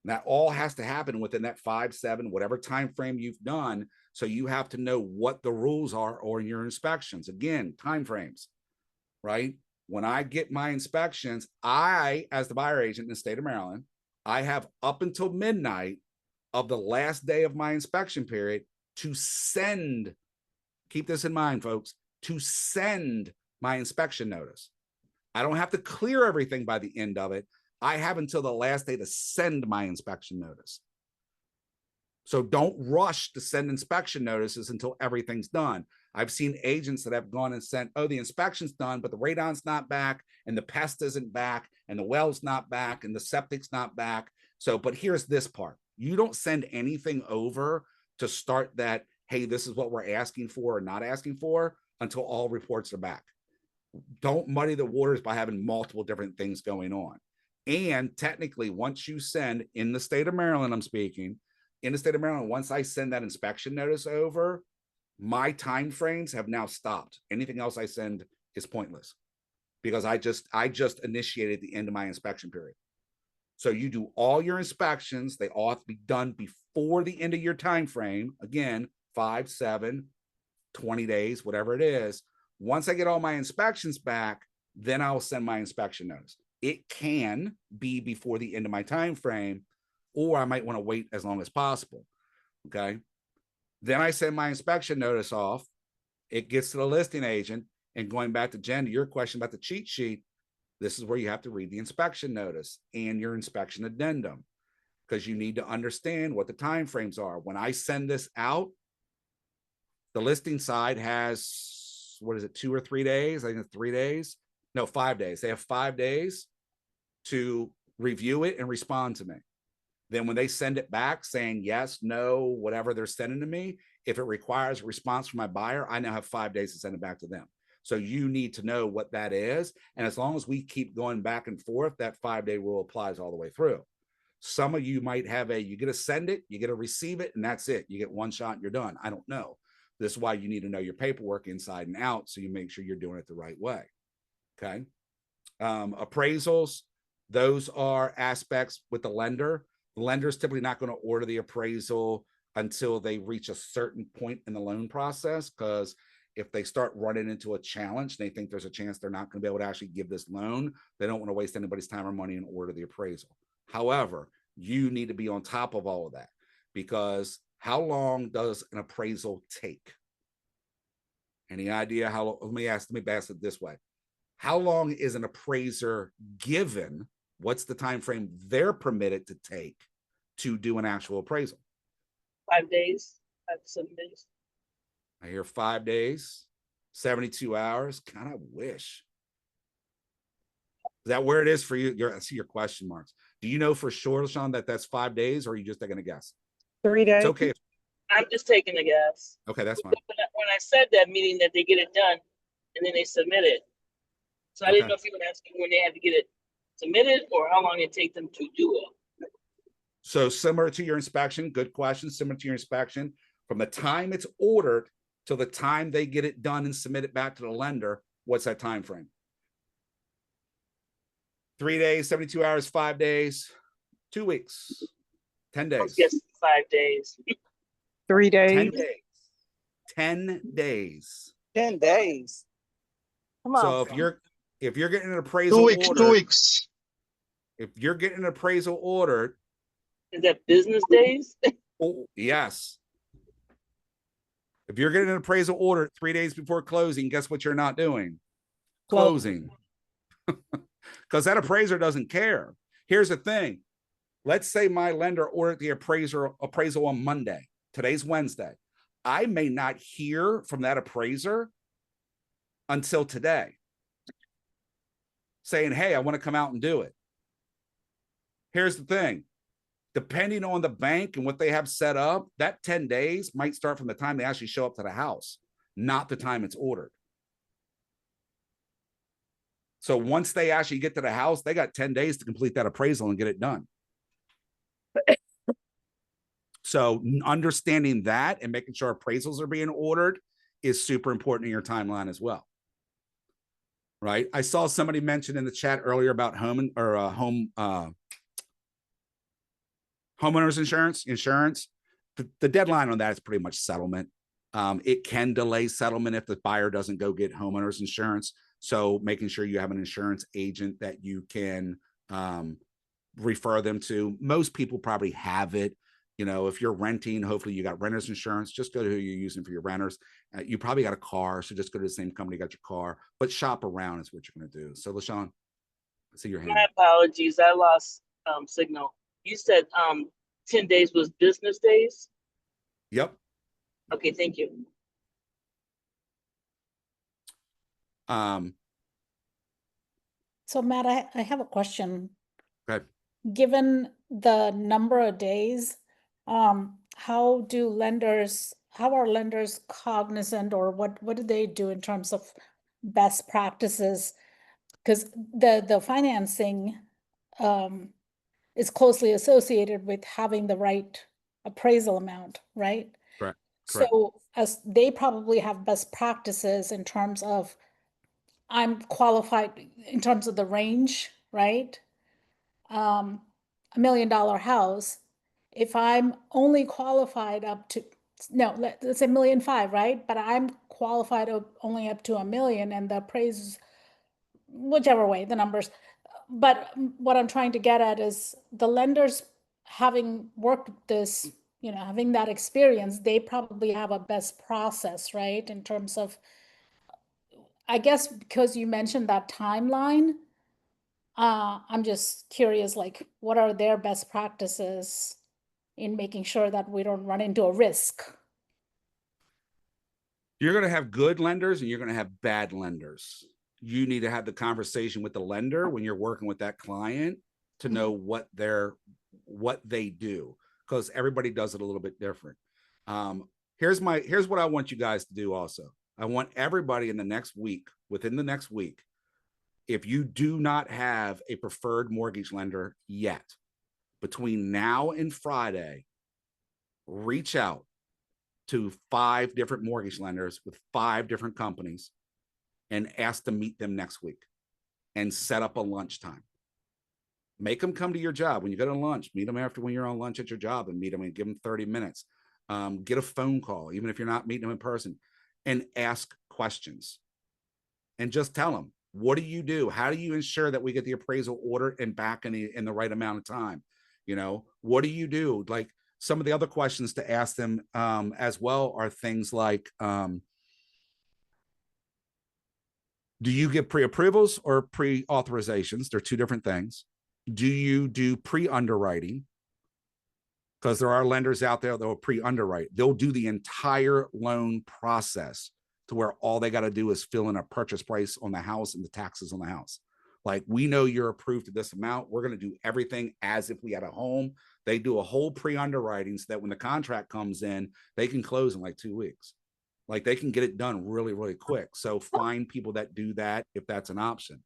And that all has to happen within that 5, 7, whatever time frame you've done. So you have to know what the rules are or in your inspections. Again, time frames, right? When I get my inspections, I, as the buyer agent in the state of Maryland, I have up until midnight of the last day of my inspection period to send, keep this in mind, folks, to send my inspection notice. I don't have to clear everything by the end of it. I have until the last day to send my inspection notice. So don't rush to send inspection notices until everything's done. I've seen agents that have gone and sent, oh, the inspection's done, but the radon's not back and the pest isn't back and the well's not back and the septic's not back. So, but here's this part. You don't send anything over to start that, hey, this is what we're asking for or not asking for until all reports are back. Don't muddy the waters by having multiple different things going on. And technically, once you send, in the state of Maryland, I'm speaking, in the state of Maryland, once I send that inspection notice over, my time frames have now stopped. Anything else I send is pointless because I just initiated the end of my inspection period. So you do all your inspections. They all have to be done before the end of your time frame. Again, 5, 7, 20 days, whatever it is. Once I get all my inspections back, then I'll send my inspection notice. It can be before the end of my time frame, or I might want to wait as long as possible. Okay. Then I send my inspection notice off. It gets to the listing agent. And going back to Jen, to your question about the cheat sheet, this is where you have to read the inspection notice and your inspection addendum, because you need to understand what the time frames are. When I send this out, the listing side has, what is it, 2 or 3 days? I think it's 3 days. No, 5 days. They have 5 days to review it and respond to me. Then when they send it back saying yes, no, whatever they're sending to me, if it requires a response from my buyer, I now have 5 days to send it back to them. So you need to know what that is. And as long as we keep going back and forth, that 5-day rule applies all the way through. Some of you might have you get to send it, you get to receive it, and that's it. You get one shot and you're done. I don't know. This is why you need to know your paperwork inside and out, so you make sure you're doing it the right way. Okay. Appraisals, those are aspects with the lender. The lender is typically not going to order the appraisal until they reach a certain point in the loan process, because if they start running into a challenge, they think there's a chance they're not going to be able to actually give this loan. They don't want to waste anybody's time or money and order the appraisal. However, you need to be on top of all of that, because how long does an appraisal take? Any idea how long? Let me ask it this way. How long is an appraiser given? What's the time frame they're permitted to take to do an actual appraisal? 5 days, 5 to 7 days. I hear 5 days, 72 hours. Kind of wish. Is that where it is for you? I see your question marks. Do you know for sure, Sean, that that's 5 days, or are you just taking a guess? 3 days. It's okay. I'm just taking a guess. Okay, that's fine. When I said that, meaning that they get it done and then they submit it. So I didn't know if you were asking when they had to get it submitted or how long it take them to do it. So similar to your inspection, good question. Similar to your inspection, from the time it's ordered till the time they get it done and submit it back to the lender, what's that time frame? 3 days, 72 hours, 5 days, 2 weeks, 10 days. Yes, 5 days. 3 days. 10 days. 10 days. 10 days. Come on. So if you're getting an appraisal 2 weeks, ordered, 2 weeks. if you're getting an appraisal ordered, Is that business days? oh, yes. If you're getting an appraisal ordered 3 days before closing, guess what you're not doing? Closing. Because that appraiser doesn't care. Here's the thing. Let's say my lender ordered the appraisal on Monday. Today's Wednesday. I may not hear from that appraiser until today, saying, hey, I want to come out and do it. Here's the thing. Depending on the bank and what they have set up, that 10 days might start from the time they actually show up to the house, not the time it's ordered. So once they actually get to the house, they got 10 days to complete that appraisal and get it done. So understanding that and making sure appraisals are being ordered is super important in your timeline as well. Right? I saw somebody mention in the chat earlier about homeowners insurance. The deadline on that is pretty much settlement. It can delay settlement if the buyer doesn't go get homeowners insurance. So making sure you have an insurance agent that you can refer them to. Most people probably have it. You know, if you're renting, hopefully you got renter's insurance. Just go to who you're using for your renters. You probably got a car, so just go to the same company, got your car. But shop around is what you're going to do. So, LaShawn, I see your hand. My apologies. I lost signal. You said 10 days was business days? Yep. Okay, thank you. So Matt, I have a question. Okay. Given the number of days, how are lenders cognizant, or what do they do in terms of best practices? Because the financing is closely associated with having the right appraisal amount, right? Correct. So as they probably have best practices in terms of I'm qualified in terms of the range, right? $1 million house, if I'm only qualified up to, no, let's say 1.5 million, right? But I'm qualified only up to 1 million, and the appraisers, whichever way, the numbers. But what I'm trying to get at is the lenders, having worked this, having that experience, they probably have a best process, right? In terms of, I guess, because you mentioned that timeline, I'm just curious, like, what are their best practices in making sure that we don't run into a risk? You're going to have good lenders and you're going to have bad lenders. You need to have the conversation with the lender when you're working with that client to know what they do, because everybody does it a little bit different. Here's what I want you guys to do also. I want everybody in the next week, within the next week, if you do not have a preferred mortgage lender yet, between now and Friday, reach out to 5 different mortgage lenders with 5 different companies and ask to meet them next week and set up a lunchtime. Make them come to your job. When you go to lunch, meet them after when you're on lunch at your job and meet them and give them 30 minutes. Get a phone call, even if you're not meeting them in person, and ask questions. And just tell them, what do you do? How do you ensure that we get the appraisal ordered and back in the right amount of time? What do you do? Like, some of the other questions to ask them as well are things like, do you get pre-approvals or pre-authorizations? They're 2 different things. Do you do pre-underwriting? Because there are lenders out there that will pre-underwrite. They'll do the entire loan process to where all they got to do is fill in a purchase price on the house and the taxes on the house. Like, we know you're approved to this amount. We're going to do everything as if we had a home. They do a whole pre-underwriting so that when the contract comes in, they can close in like 2 weeks. Like, they can get it done really, really quick. So find people that do that if that's an option.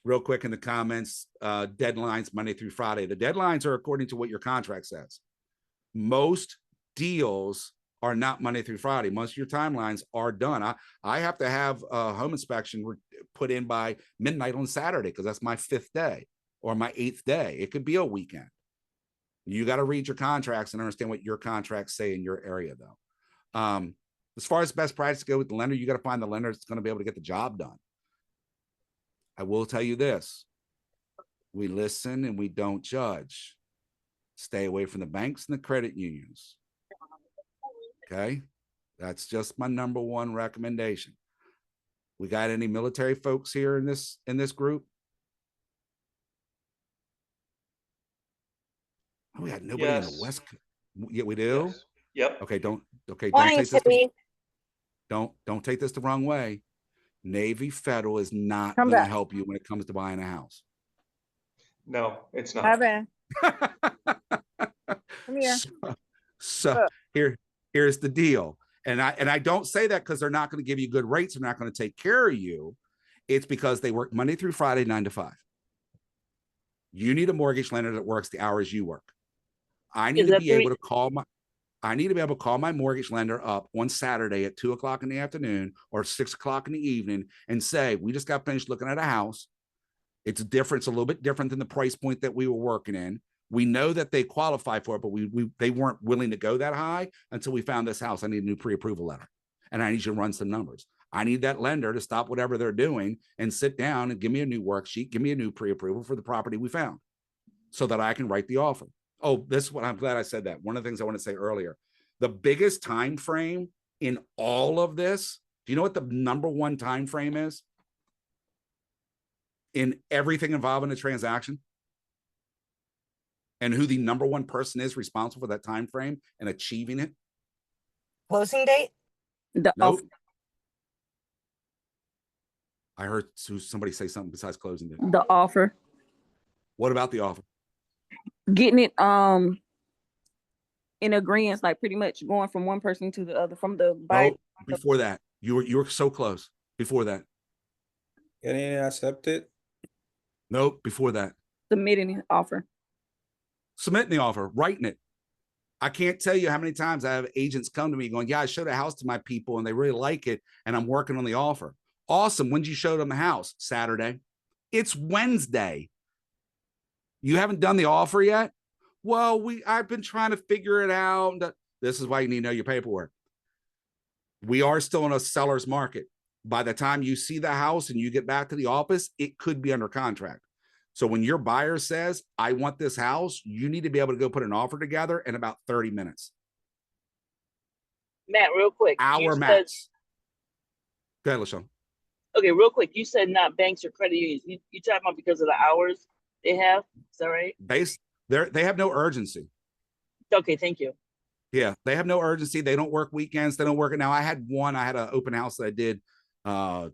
Real quick in the comments, deadlines Monday through Friday. The deadlines are according to what your contract says. Most deals are not Monday through Friday. Most of your timelines are done. I have to have a home inspection put in by midnight on Saturday because that's my 5th day or my 8th day. It could be a weekend. You got to read your contracts and understand what your contracts say in your area, though. As far as best practice go with the lender, you got to find the lender that's going to be able to get the job done. I will tell you this. We listen and we don't judge. Stay away from the banks and the credit unions. Okay? That's just my number 1 recommendation. We got any military folks here in this group? Oh, we got nobody in the West. Yeah, we do. Yes. Yep. Okay, don't Morning, take this. Tiffany. Don't take this the wrong way. Navy Federal is not Come going to back. help you when it comes to buying a house. No, it's Hi, not. Ben. Come here. So here's the deal. And I don't say that because they're not going to give you good rates. They're not going to take care of you. It's because they work Monday through Friday, 9 to 5. You need a mortgage lender that works the hours you work. I need to be able to call my mortgage lender up on Saturday at 2:00 in the afternoon or 6:00 in the evening and say, we just got finished looking at a house. It's different. It's a little bit different than the price point that we were working in. We know that they qualify for it, but they weren't willing to go that high until we found this house. I need a new pre-approval letter and I need you to run some numbers. I need that lender to stop whatever they're doing and sit down and give me a new worksheet, give me a new pre-approval for the property we found so that I can write the offer. Oh, this is what I'm glad I said that. One of the things I want to say earlier, the biggest time frame in all of this, do you know what the number 1 time frame is in everything involving a transaction? And who the number 1 person is responsible for that time frame and achieving it? Closing date? Nope. I heard somebody say something besides closing date. The offer. What about the offer? Getting it in agreement, like pretty much going from one person to the other, from the buyer. No, before that. You were so close. Before that. Getting it accepted? Nope, before that. Submitting the offer. Submitting the offer, writing it. I can't tell you how many times I have agents come to me going, yeah, I showed a house to my people and they really like it and I'm working on the offer. Awesome. When did you show them the house? Saturday. It's Wednesday. You haven't done the offer yet? Well, I've been trying to figure it out. This is why you need to know your paperwork. We are still in a seller's market. By the time you see the house and you get back to the office, it could be under contract. So when your buyer says, I want this house, you need to be able to go put an offer together in about 30 minutes. Matt, real quick. Hour max. Go ahead, LaShawn. Okay, real quick. You said not banks or credit unions. You talking about because of the hours they have? Is that right? They have no urgency. Okay, thank you. Yeah, they have no urgency. They don't work weekends. They don't work it. Now, I had an open house that I did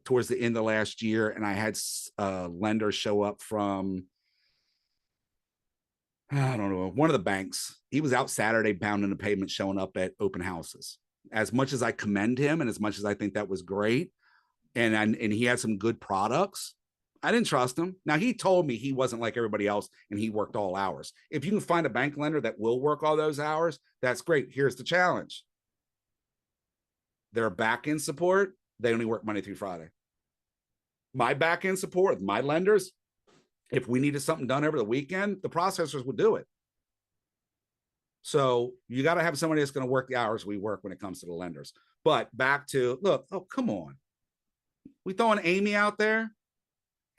towards the end of last year, and I had lenders show up from, I don't know, one of the banks. He was out Saturday pounding the pavement, showing up at open houses. As much as I commend him and as much as I think that was great, and he had some good products, I didn't trust him. Now, he told me he wasn't like everybody else and he worked all hours. If you can find a bank lender that will work all those hours, that's great. Here's the challenge. Their back-end support, they only work Monday through Friday. My back-end support, my lenders, if we needed something done over the weekend, the processors would do it. So you got to have somebody that's going to work the hours we work when it comes to the lenders. But back to, look, oh, come on. We throwing Amy out there?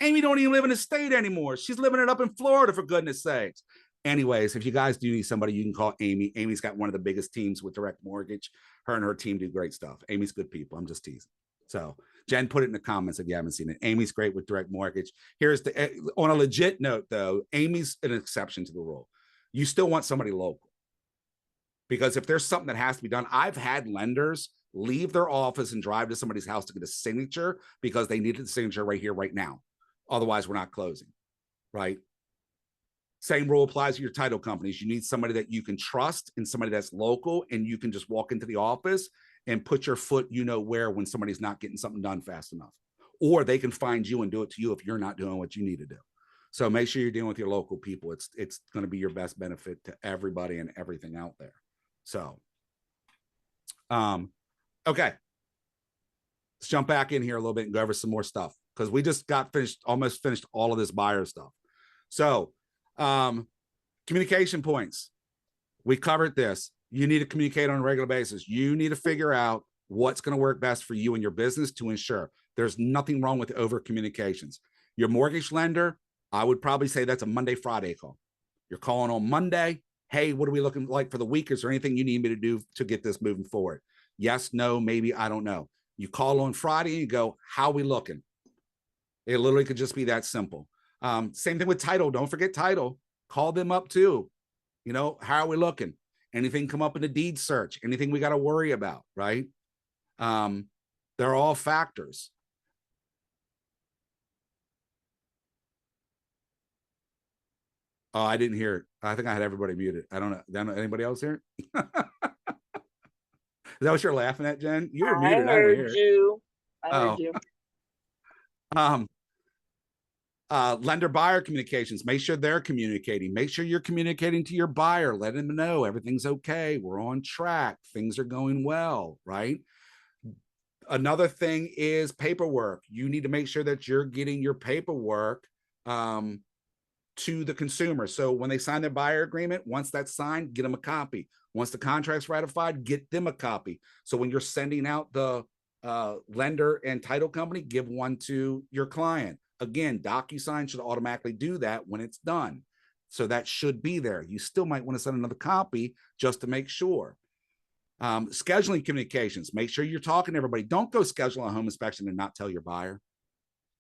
Amy don't even live in the state anymore. She's living it up in Florida, for goodness sakes. Anyways, if you guys do need somebody, you can call Amy. Amy's got one of the biggest teams with Direct Mortgage. Her and her team do great stuff. Amy's good people. I'm just teasing. So Jen, put it in the comments if you haven't seen it. Amy's great with Direct Mortgage. Here's on a legit note though, Amy's an exception to the rule. You still want somebody local. Because if there's something that has to be done, I've had lenders leave their office and drive to somebody's house to get a signature because they needed the signature right here, right now. Otherwise, we're not closing, right? Same rule applies to your title companies. You need somebody that you can trust and somebody that's local, and you can just walk into the office and put your foot, you know where, when somebody's not getting something done fast enough. Or they can find you and do it to you if you're not doing what you need to do. So make sure you're dealing with your local people. It's going to be your best benefit to everybody and everything out there. So, okay. Let's jump back in here a little bit and go over some more stuff, because we just got almost finished all of this buyer stuff. So, communication points. We covered this. You need to communicate on a regular basis. You need to figure out what's going to work best for you and your business to ensure there's nothing wrong with over communications. Your mortgage lender, I would probably say that's a Monday, Friday call. You're calling on Monday. Hey, what are we looking like for the week? Is there anything you need me to do to get this moving forward? Yes, no, maybe, I don't know. You call on Friday and you go, how are we looking? It literally could just be that simple. Same thing with title. Don't forget title. Call them up too. You know, how are we looking? Anything come up in the deed search? Anything we got to worry about, right? They're all factors. Oh, I didn't hear it. I think I had everybody muted. I don't know. Anybody else hear it? Is that what you're laughing at, Jen? You were muted. I heard you. I heard you. Lender buyer communications. Make sure they're communicating. Make sure you're communicating to your buyer. Let them know everything's okay. We're on track. Things are going well, right? Another thing is paperwork. You need to make sure that you're getting your paperwork to the consumer. So when they sign their buyer agreement, once that's signed, get them a copy. Once the contract's ratified, get them a copy. So when you're sending out the lender and title company, give one to your client. Again, DocuSign should automatically do that when it's done. So that should be there. You still might want to send another copy just to make sure. Scheduling communications. Make sure you're talking to everybody. Don't go schedule a home inspection and not tell your buyer.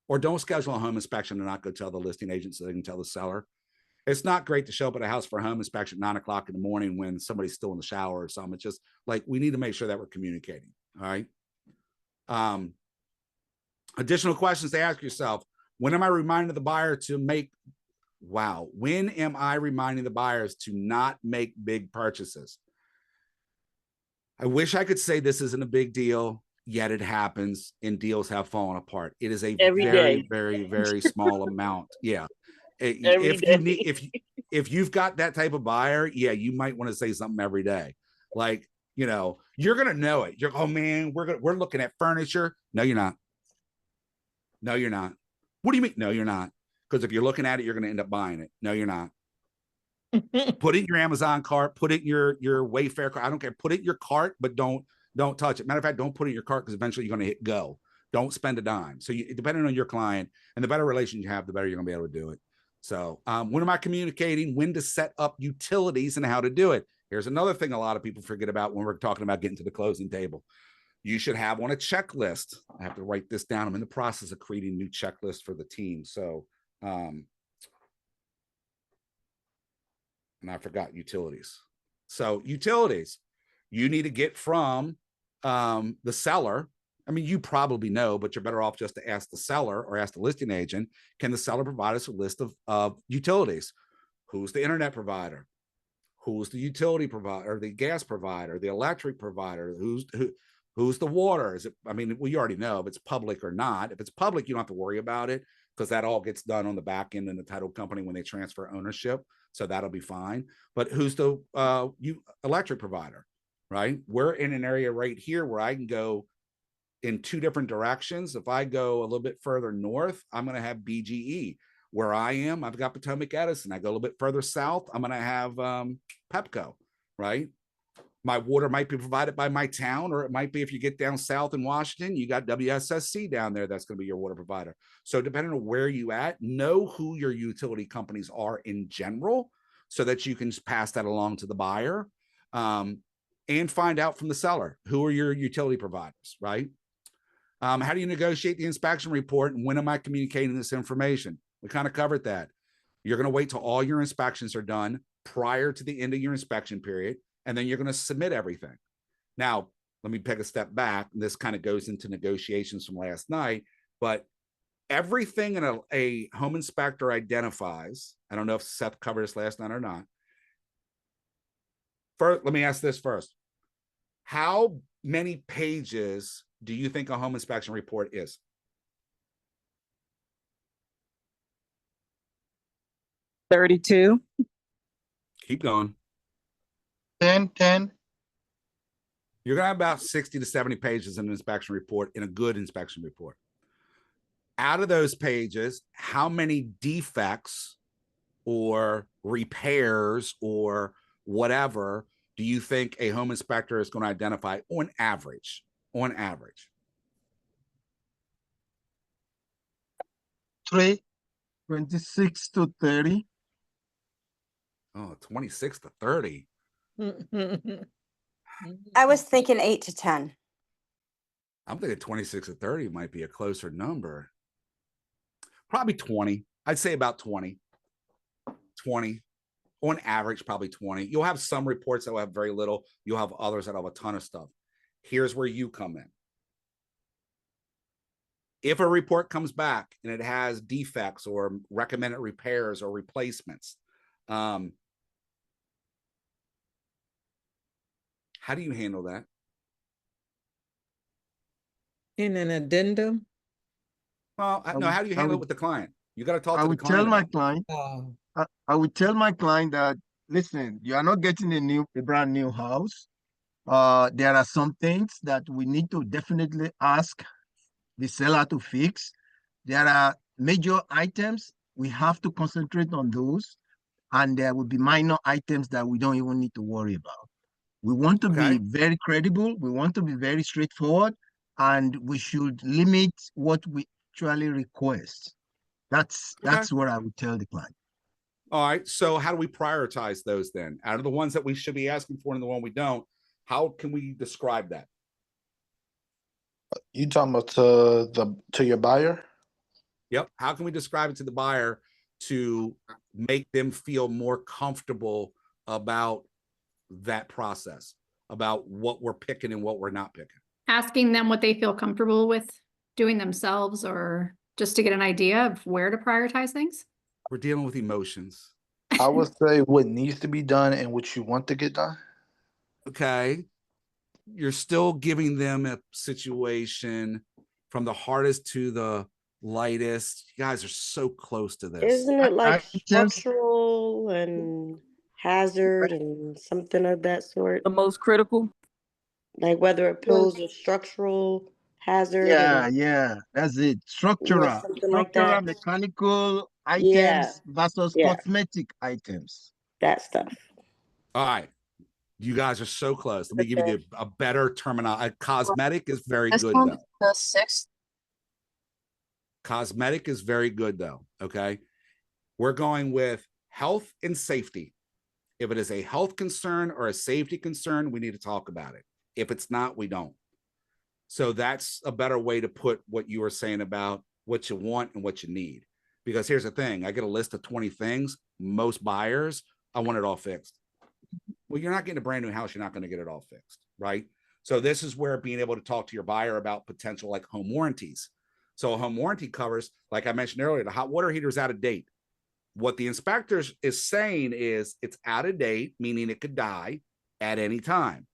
Or don't schedule a home inspection and not go tell the listing agent so they can tell the seller. It's not great to show up at a house for a home inspection at 9 o'clock in the morning when somebody's still in the shower or something. It's just like, we need to make sure that we're communicating. All right. Additional questions to ask yourself. When am I reminding the buyer to make, when am I reminding the buyers to not make big purchases? I wish I could say this isn't a big deal, yet it happens and deals have fallen apart. It is a very small amount. Yeah. If you've got that type of buyer, yeah, you might want to say something every day. Like, you know, you're going to know it. You're, oh man, we're looking at furniture. No, you're not. No, you're not. What do you mean? No, you're not. Because if you're looking at it, you're going to end up buying it. No, you're not. Put it in your Amazon cart, put it in your Wayfair cart. I don't care. Put it in your cart, but don't touch it. Matter of fact, don't put it in your cart because eventually you're going to hit go. Don't spend a dime. So depending on your client and the better relation you have, the better you're going to be able to do it. So when am I communicating? When to set up utilities and how to do it? Here's another thing a lot of people forget about when we're talking about getting to the closing table. You should have on a checklist. I have to write this down. I'm in the process of creating a new checklist for the team. So, and I forgot utilities. So utilities, you need to get from the seller. I mean, you probably know, but you're better off just to ask the seller or ask the listing agent. Can the seller provide us a list of utilities? Who's the internet provider? Who's the utility provider, the gas provider, the electric provider? Who's the water? Is it, I mean, well, you already know if it's public or not. If it's public, you don't have to worry about it because that all gets done on the back end in the title company when they transfer ownership. So that'll be fine. But who's the electric provider, right? We're in an area right here where I can go in two different directions. If I go a little bit further north, I'm going to have BGE. Where I am, I've got Potomac Edison. I go a little bit further south, I'm going to have Pepco, right? My water might be provided by my town, or it might be if you get down south in Washington, you got WSSC down there. That's going to be your water provider. So depending on where you at, know who your utility companies are in general so that you can pass that along to the buyer and find out from the seller, who are your utility providers, right? How do you negotiate the inspection report and when am I communicating this information? We kind of covered that. You're going to wait till all your inspections are done prior to the end of your inspection period, and then you're going to submit everything. Now, let me take a step back. This kind of goes into negotiations from last night, but everything a home inspector identifies, I don't know if Seth covered this last night or not. First, let me ask this first. How many pages do you think a home inspection report is? $32. Keep going. 10. You're going to have about 60 to 70 pages in an inspection report, in a good inspection report. Out of those pages, how many defects or repairs or whatever do you think a home inspector is going to identify on average? On average. 3, 26 to 30. Oh, 26 to 30. I was thinking 8 to 10. I'm thinking 26 to 30 might be a closer number. Probably 20. I'd say about 20. 20. On average, probably 20. You'll have some reports that will have very little. You'll have others that have a ton of stuff. Here's where you come in. If a report comes back and it has defects or recommended repairs or replacements, how do you handle that? In an addendum? Well, no, how do you handle it with the client? You got to talk to the client. I would tell my client, Oh. I would tell my client that, listen, you are not getting a brand new house. There are some things that we need to definitely ask the seller to fix. There are major items. We have to concentrate on those. And there will be minor items that we don't even need to worry about. We want to be very credible. We want to be very straightforward. And we should limit what we actually request. That's what I would tell the client. All right. So how do we prioritize those then? Out of the ones that we should be asking for and the one we don't, how can we describe that? You talking about to your buyer? Yep. How can we describe it to the buyer to make them feel more comfortable about that process, about what we're picking and what we're not picking? Asking them what they feel comfortable with doing themselves, or just to get an idea of where to prioritize things? We're dealing with emotions. I would say what needs to be done and what you want to get done. Okay. You're still giving them a situation from the hardest to the lightest. You guys are so close to this. Isn't it like structural and hazard and something of that sort? The most critical? Like whether it poses structural hazard. Yeah, that's it. Structural, Something like that. mechanical Yeah, items versus yeah. cosmetic items. That stuff. All right. You guys are so close. Let me give you a better terminology. Cosmetic is very good though. The 6th. Cosmetic is very good though. Okay. We're going with health and safety. If it is a health concern or a safety concern, we need to talk about it. If it's not, we don't. So that's a better way to put what you were saying about what you want and what you need. Because here's the thing, I get a list of 20 things. Most buyers, I want it all fixed. Well, you're not getting a brand new house. You're not going to get it all fixed, right? So this is where being able to talk to your buyer about potential like home warranties. So a home warranty covers, like I mentioned earlier, the hot water heater is out of date. What the inspector is saying is it's out of date, meaning it could die at any time.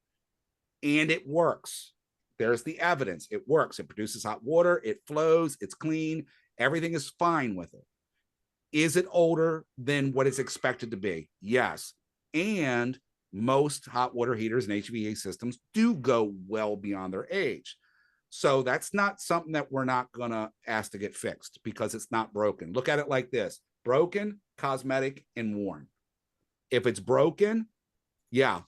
And it works. There's the evidence. It works. It produces hot water. It flows. It's clean. Everything is fine with it. Is it older than what it's expected to be? Yes. And most hot water heaters and HVAC systems do go well beyond their age. So that's not something that we're not going to ask to get fixed because it's not broken. Look at it like this: broken, cosmetic, and worn. If it's broken, yeah,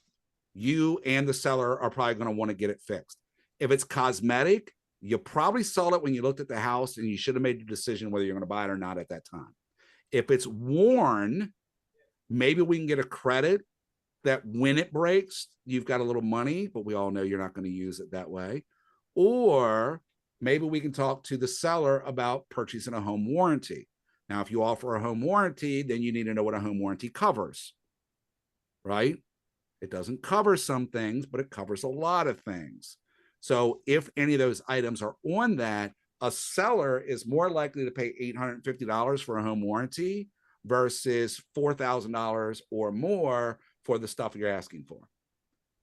you and the seller are probably going to want to get it fixed. If it's cosmetic, you probably saw it when you looked at the house and you should have made the decision whether you're going to buy it or not at that time. If it's worn, maybe we can get a credit that when it breaks, you've got a little money, but we all know you're not going to use it that way. Or maybe we can talk to the seller about purchasing a home warranty. Now, if you offer a home warranty, then you need to know what a home warranty covers, right? It doesn't cover some things, but it covers a lot of things. So if any of those items are on that, a seller is more likely to pay $850 for a home warranty versus $4,000 or more for the stuff you're asking for.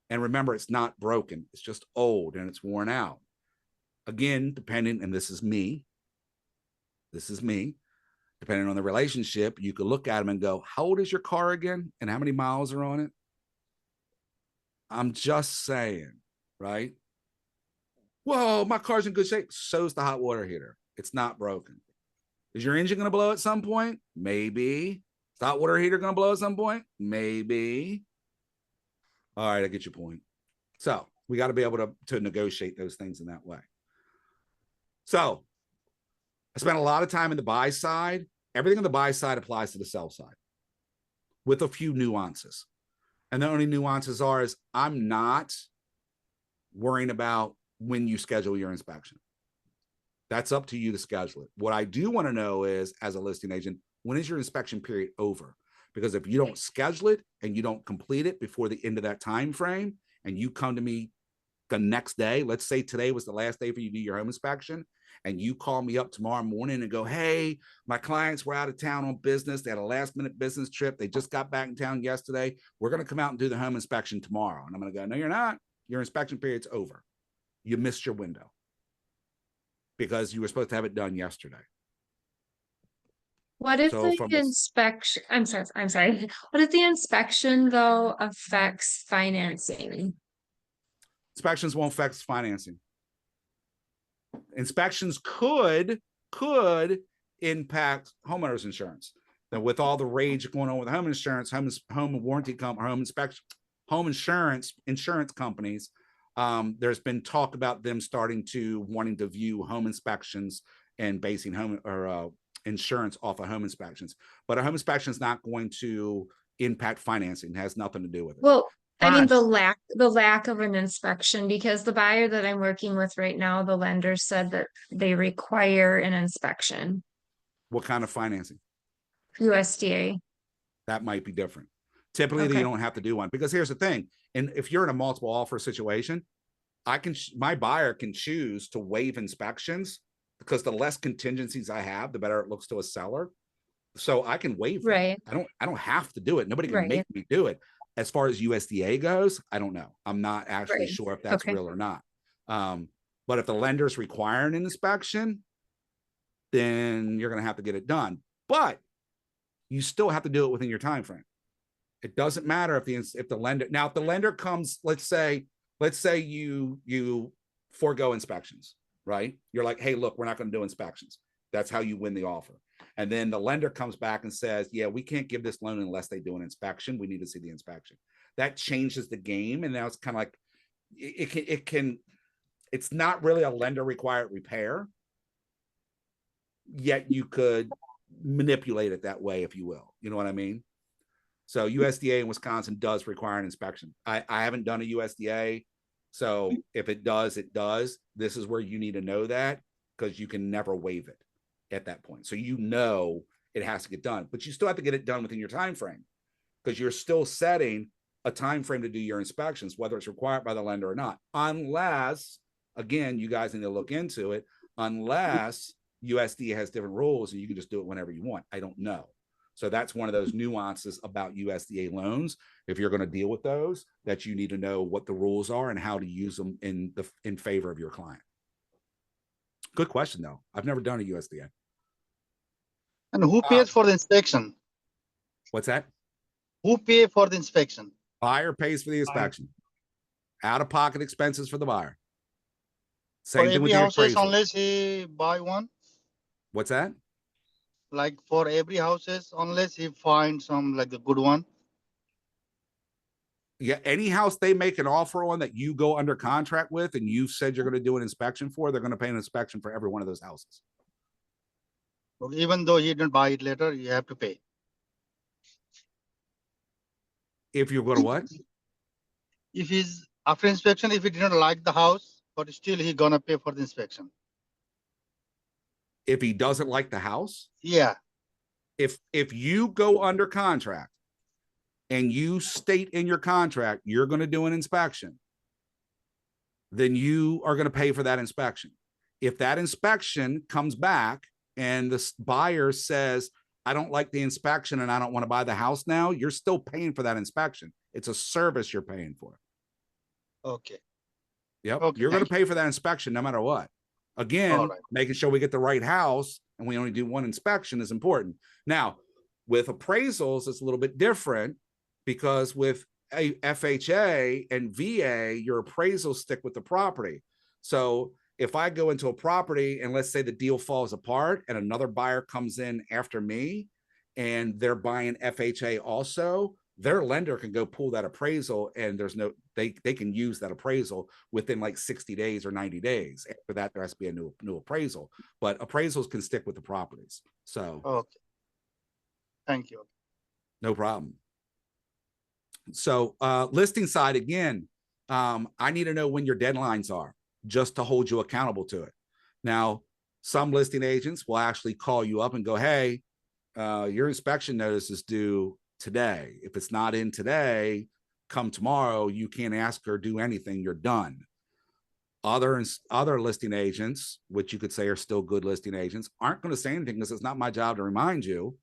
And remember, it's not broken. It's just old and it's worn out. Again, depending, and this is me, depending on the relationship, you could look at them and go, how old is your car again? And how many miles are on it? I'm just saying, right? Whoa, my car's in good shape. So's the hot water heater. It's not broken. Is your engine going to blow at some point? Maybe. Is the hot water heater going to blow at some point? Maybe. All right, I get your point. So we got to be able to negotiate those things in that way. So I spent a lot of time in the buy side. Everything on the buy side applies to the sell side with a few nuances. And the only nuances is I'm not worrying about when you schedule your inspection. That's up to you to schedule it. What I do want to know is, as a listing agent, when is your inspection period over? Because if you don't schedule it and you don't complete it before the end of that time frame, and you come to me the next day, let's say today was the last day for you to do your home inspection, and you call me up tomorrow morning and go, hey, my clients were out of town on business. They had a last minute business trip. They just got back in town yesterday. We're going to come out and do the home inspection tomorrow. And I'm going to go, no, you're not. Your inspection period's over. You missed your window because you were supposed to have it done yesterday. What if So the from this- inspection, I'm sorry. What if the inspection though affects financing? Inspections won't affect financing. Inspections could impact homeowners insurance. Now, with all the rage going on with home insurance, home warranty home insurance companies, there's been talk about them starting to wanting to view home inspections and basing insurance off of home inspections. But a home inspection is not going to impact financing. It has nothing to do with it. Well, I mean, the lack of an inspection, because the buyer that I'm working with right now, the lender said that they require an inspection. What kind of financing? USDA. That might be different. Typically, Okay. you don't have to do one, because here's the thing. And if you're in a multiple offer situation, my buyer can choose to waive inspections, because the less contingencies I have, the better it looks to a seller. So I can waive them. Right. I don't have to do it. Nobody can Right. make me do it. As far as USDA goes, I don't know. I'm not actually Right. sure if that's Okay. real or not. But if the lender's requiring an inspection, then you're going to have to get it done. But you still have to do it within your time frame. It doesn't matter if the lender comes, let's say you forego inspections. right? You're like, hey, look, we're not going to do inspections. That's how you win the offer. And then the lender comes back and says, yeah, we can't give this loan unless they do an inspection. We need to see the inspection. That changes the game. And now it's kind of like, it's not really a lender required repair, yet you could manipulate it that way, if you will. You know what I mean? So USDA in Wisconsin does require an inspection. I haven't done a USDA. So if it does, it does. This is where you need to know that, because you can never waive it at that point. So you know it has to get done, but you still have to get it done within your time frame, because you're still setting a time frame to do your inspections, whether it's required by the lender or not. Unless, again, you guys need to look into it, unless USDA has different rules and you can just do it whenever you want. I don't know. So that's one of those nuances about USDA loans. If you're going to deal with those, that you need to know what the rules are and how to use them in favor of your client. Good question, though. I've never done a USDA. And who pays for the inspection? What's that? Who pay for the inspection? Buyer pays for the inspection. Out-of-pocket expenses for the buyer. For Same thing every with the houses, appraisal. unless he buy one, What's that? like for every houses, unless he finds some like a good one. Yeah, any house they make an offer on that you go under contract with and you said you're going to do an inspection for, they're going to pay an inspection for every one of those houses. But even though he didn't buy it later, you have to pay. If you're going to what? If he's after inspection, if he didn't like the house, but still he gonna pay for the inspection. If he doesn't like the house? Yeah. If you go under contract and you state in your contract you're going to do an inspection, then you are going to pay for that inspection. If that inspection comes back and the buyer says, I don't like the inspection and I don't want to buy the house now, you're still paying for that inspection. It's a service you're paying for. Okay. Yep. Okay, You're going to thank pay for that inspection no matter what. Again, All right. making sure we get the right house and we only do one inspection is important. Now, with appraisals, it's a little bit different, because with a FHA and VA, your appraisals stick with the property. So if I go into a property and let's say the deal falls apart and another buyer comes in after me and they're buying FHA also, their lender can go pull that appraisal and there's no, they can use that appraisal within like 60 days or 90 days. After that, there has to be a new appraisal, but appraisals can stick with the properties. So Okay. Thank you. no problem. So listing side, again, I need to know when your deadlines are just to hold you accountable to it. Now, some listing agents will actually call you up and go, hey, your inspection notice is due today. If it's not in today, come tomorrow, you can't ask or do anything, you're done. Other listing agents, which you could say are still good listing agents, aren't going to say anything because it's not my job to remind you.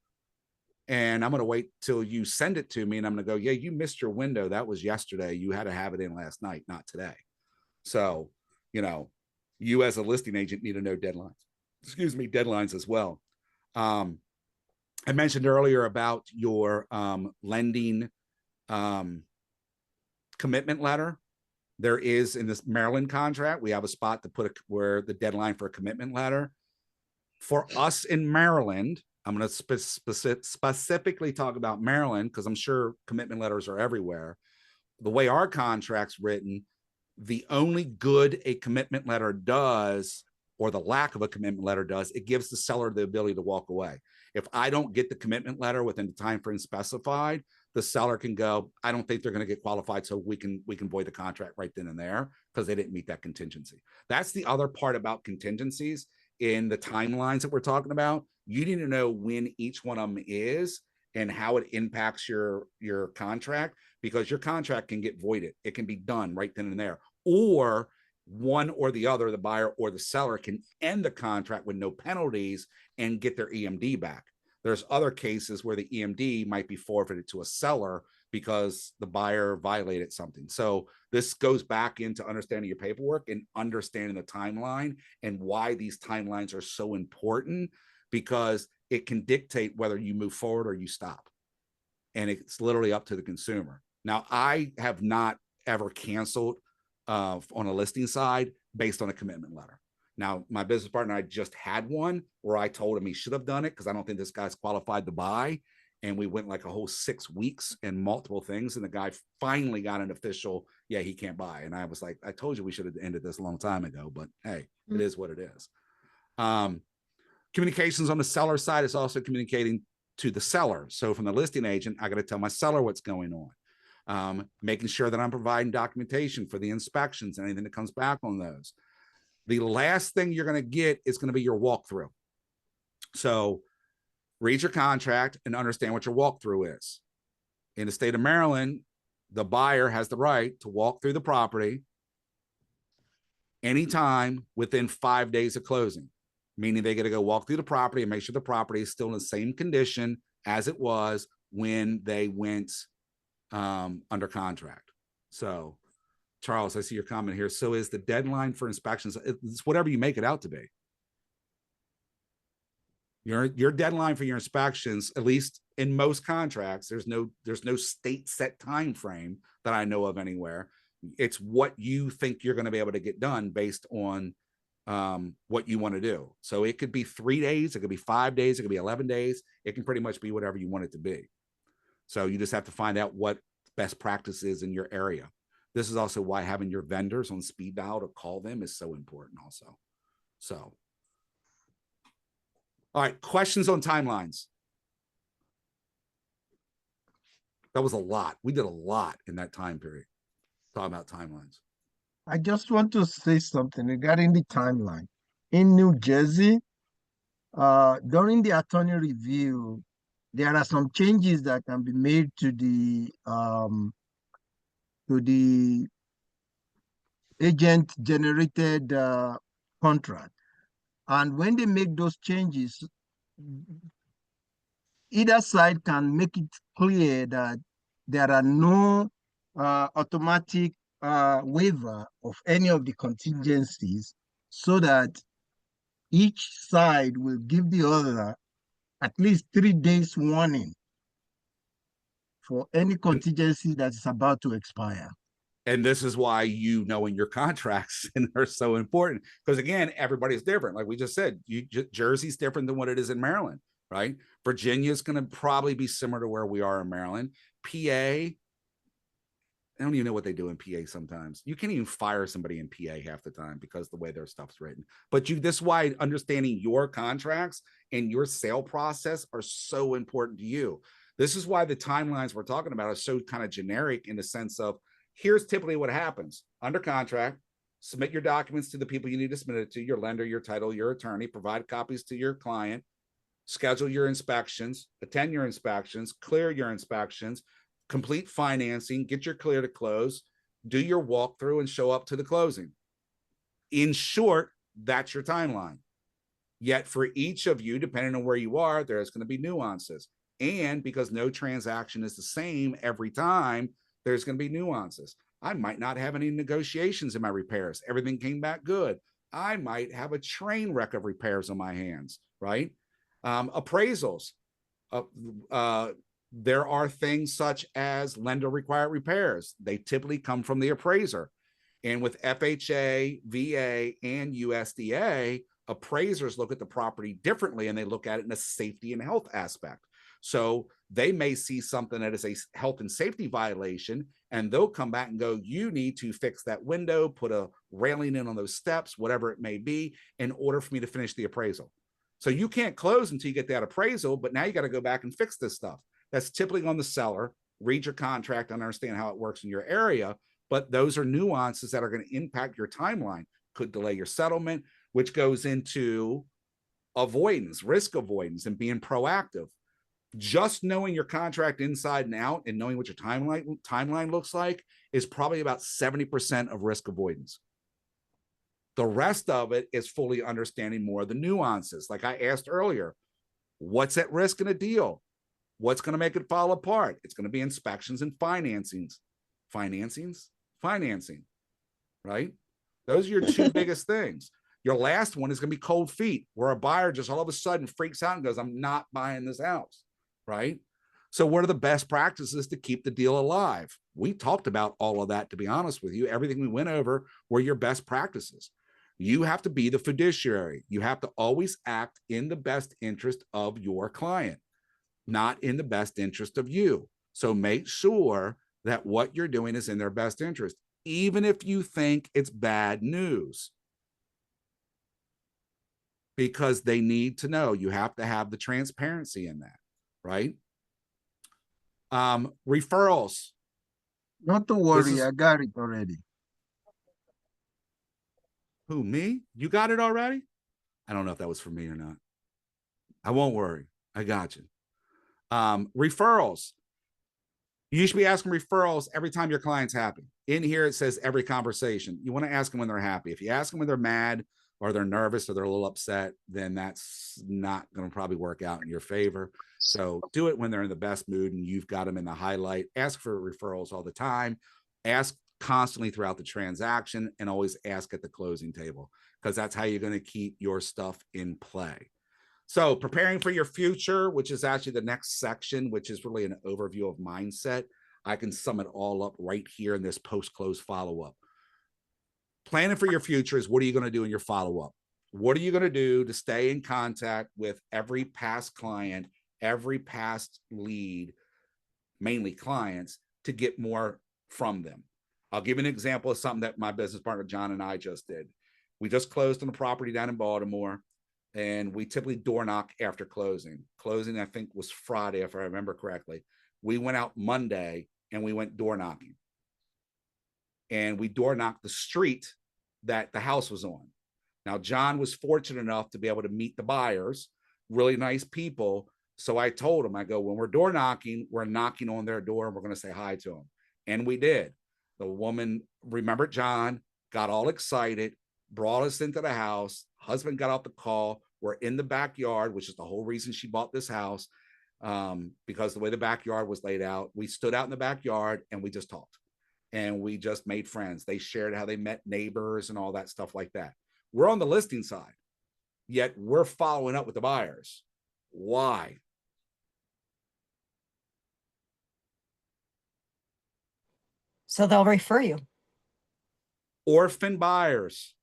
And I'm going to wait till you send it to me and I'm going to go, yeah, you missed your window. That was yesterday. You had to have it in last night, not today. So, you know, you as a listing agent need to know deadlines as well. I mentioned earlier about your lending commitment letter. There is in this Maryland contract, we have a spot to put where the deadline for a commitment letter. For us in Maryland, I'm going to specifically talk about Maryland because I'm sure commitment letters are everywhere. The way our contract's written, the only good a commitment letter does, or the lack of a commitment letter does, it gives the seller the ability to walk away. If I don't get the commitment letter within the time frame specified, the seller can go, I don't think they're going to get qualified, so we can void the contract right then and there because they didn't meet that contingency. That's the other part about contingencies in the timelines that we're talking about. You need to know when each one of them is and how it impacts your contract, because your contract can get voided. It can be done right then and there, or one or the other, the buyer or the seller, can end the contract with no penalties and get their EMD back. There's other cases where the EMD might be forfeited to a seller because the buyer violated something. So this goes back into understanding your paperwork and understanding the timeline and why these timelines are so important, because it can dictate whether you move forward or you stop. And it's literally up to the consumer. Now, I have not ever canceled on a listing side based on a commitment letter. Now, my business partner, I just had one where I told him he should have done it because I don't think this guy's qualified to buy. And we went like a whole 6 weeks and multiple things. And the guy finally got an official, yeah, he can't buy. And I was like, I told you we should have ended this a long time ago, but hey, it is what it is. Communications on the seller side is also communicating to the seller. So from the listing agent, I got to tell my seller what's going on. Making sure that I'm providing documentation for the inspections and anything that comes back on those. The last thing you're going to get is going to be your walkthrough. So read your contract and understand what your walkthrough is. In the state of Maryland, the buyer has the right to walk through the property anytime within 5 days of closing, meaning they got to go walk through the property and make sure the property is still in the same condition as it was when they went under contract. So, Charles, I see your comment here. So is the deadline for inspections, it's whatever you make it out to be. Your deadline for your inspections, at least in most contracts, there's no state set time frame that I know of anywhere. It's what you think you're going to be able to get done based on what you want to do. So it could be 3 days, it could be 5 days, it could be 11 days. It can pretty much be whatever you want it to be. So you just have to find out what best practice is in your area. This is also why having your vendors on speed dial to call them is so important also. So, all right, questions on timelines. That was a lot. We did a lot in that time period, talking about timelines. I just want to say something regarding the timeline. In New Jersey, during the attorney review, there are some changes that can be made to the agent-generated contract. And when they make those changes, either side can make it clear that there are no automatic waiver of any of the contingencies, so that each side will give the other at least 3 days warning for any contingency that is about to expire. And this is why you knowing your contracts are so important, because again, everybody's different. Like we just said, Jersey's different than what it is in Maryland, right? Virginia is going to probably be similar to where we are in Maryland. PA, I don't even know what they do in PA sometimes. You can't even fire somebody in PA half the time because the way their stuff's written. But this is why understanding your contracts and your sale process are so important to you. This is why the timelines we're talking about are so kind of generic in the sense of, here's typically what happens. Under contract, submit your documents to the people you need to submit it to, your lender, your title, your attorney, provide copies to your client, schedule your inspections, attend your inspections, clear your inspections, complete financing, get your clear to close, do your walkthrough, and show up to the closing. In short, that's your timeline. Yet for each of you, depending on where you are, there's going to be nuances. And because no transaction is the same every time, there's going to be nuances. I might not have any negotiations in my repairs. Everything came back good. I might have a train wreck of repairs on my hands, right? Appraisals. There are things such as lender required repairs. They typically come from the appraiser. And with FHA, VA, and USDA, appraisers look at the property differently, and they look at it in a safety and health aspect. So they may see something that is a health and safety violation, and they'll come back and go, you need to fix that window, put a railing in on those steps, whatever it may be, in order for me to finish the appraisal. So you can't close until you get that appraisal, but now you got to go back and fix this stuff. That's typically on the seller. Read your contract and understand how it works in your area, but those are nuances that are going to impact your timeline. Could delay your settlement, which goes into avoidance, risk avoidance, and being proactive. Just knowing your contract inside and out and knowing what your timeline looks like is probably about 70% of risk avoidance. The rest of it is fully understanding more of the nuances. Like I asked earlier, what's at risk in a deal? What's going to make it fall apart? It's going to be inspections and financing, right? Those are your two biggest things. Your last one is going to be cold feet, where a buyer just all of a sudden freaks out and goes, I'm not buying this house, right? So what are the best practices to keep the deal alive? We talked about all of that, to be honest with you. Everything we went over were your best practices. You have to be the fiduciary. You have to always act in the best interest of your client, not in the best interest of you. So make sure that what you're doing is in their best interest, even if you think it's bad news. Because they need to know. You have to have the transparency in that, right? Referrals. Not to worry, I got it already. Who, me? You got it already? I don't know if that was for me or not. I won't worry. I got you. Referrals. You should be asking referrals every time your client's happy. In here, it says every conversation. You want to ask them when they're happy. If you ask them when they're mad or they're nervous or they're a little upset, then that's not going to probably work out in your favor. So do it when they're in the best mood and you've got them in the highlight. Ask for referrals all the time. Ask constantly throughout the transaction, and always ask at the closing table, because that's how you're going to keep your stuff in play. So preparing for your future, which is actually the next section, which is really an overview of mindset. I can sum it all up right here in this post-close follow-up. Planning for your future is, what are you going to do in your follow-up? What are you going to do to stay in contact with every past client, every past lead, mainly clients, to get more from them? I'll give you an example of something that my business partner, John, and I just did. We just closed on a property down in Baltimore, and we typically door knock after closing. Closing, I think, was Friday, if I remember correctly. We went out Monday and we went door knocking. And we door knocked the street that the house was on. Now, John was fortunate enough to be able to meet the buyers, really nice people. So I told him, I go, when we're door knocking, we're knocking on their door and we're going to say hi to them. And we did. The woman remembered John, got all excited, brought us into the house. Husband got off the call. We're in the backyard, which is the whole reason she bought this house, because the way the backyard was laid out. We stood out in the backyard and we just talked. And we just made friends. They shared how they met neighbors and all that stuff like that. We're on the listing side, yet we're following up with the buyers. Why? So they'll refer you. Orphan buyers.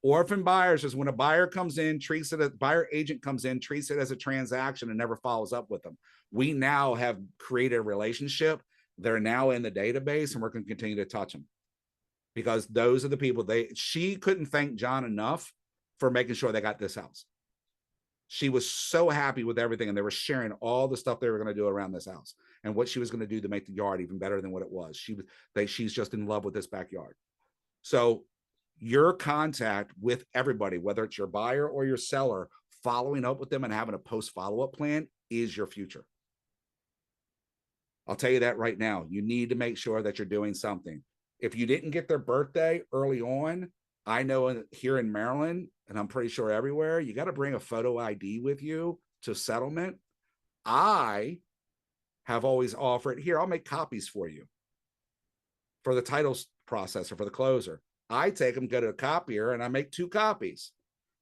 Orphan buyers is when a buyer comes in, treats it as buyer agent comes in, treats it as a transaction and never follows up with them. We now have created a relationship. They're now in the database and we're going to continue to touch them, because those are the people she couldn't thank John enough for making sure they got this house. She was so happy with everything, and they were sharing all the stuff they were going to do around this house and what she was going to do to make the yard even better than what it was. She's just in love with this backyard. So your contact with everybody, whether it's your buyer or your seller, following up with them and having a post follow-up plan is your future. I'll tell you that right now. You need to make sure that you're doing something. If you didn't get their birthday early on, I know here in Maryland, and I'm pretty sure everywhere, you got to bring a photo ID with you to settlement. I have always offered, here, I'll make copies for you for the title processor, for the closer. I take them, go to a copier, and I make 2 copies.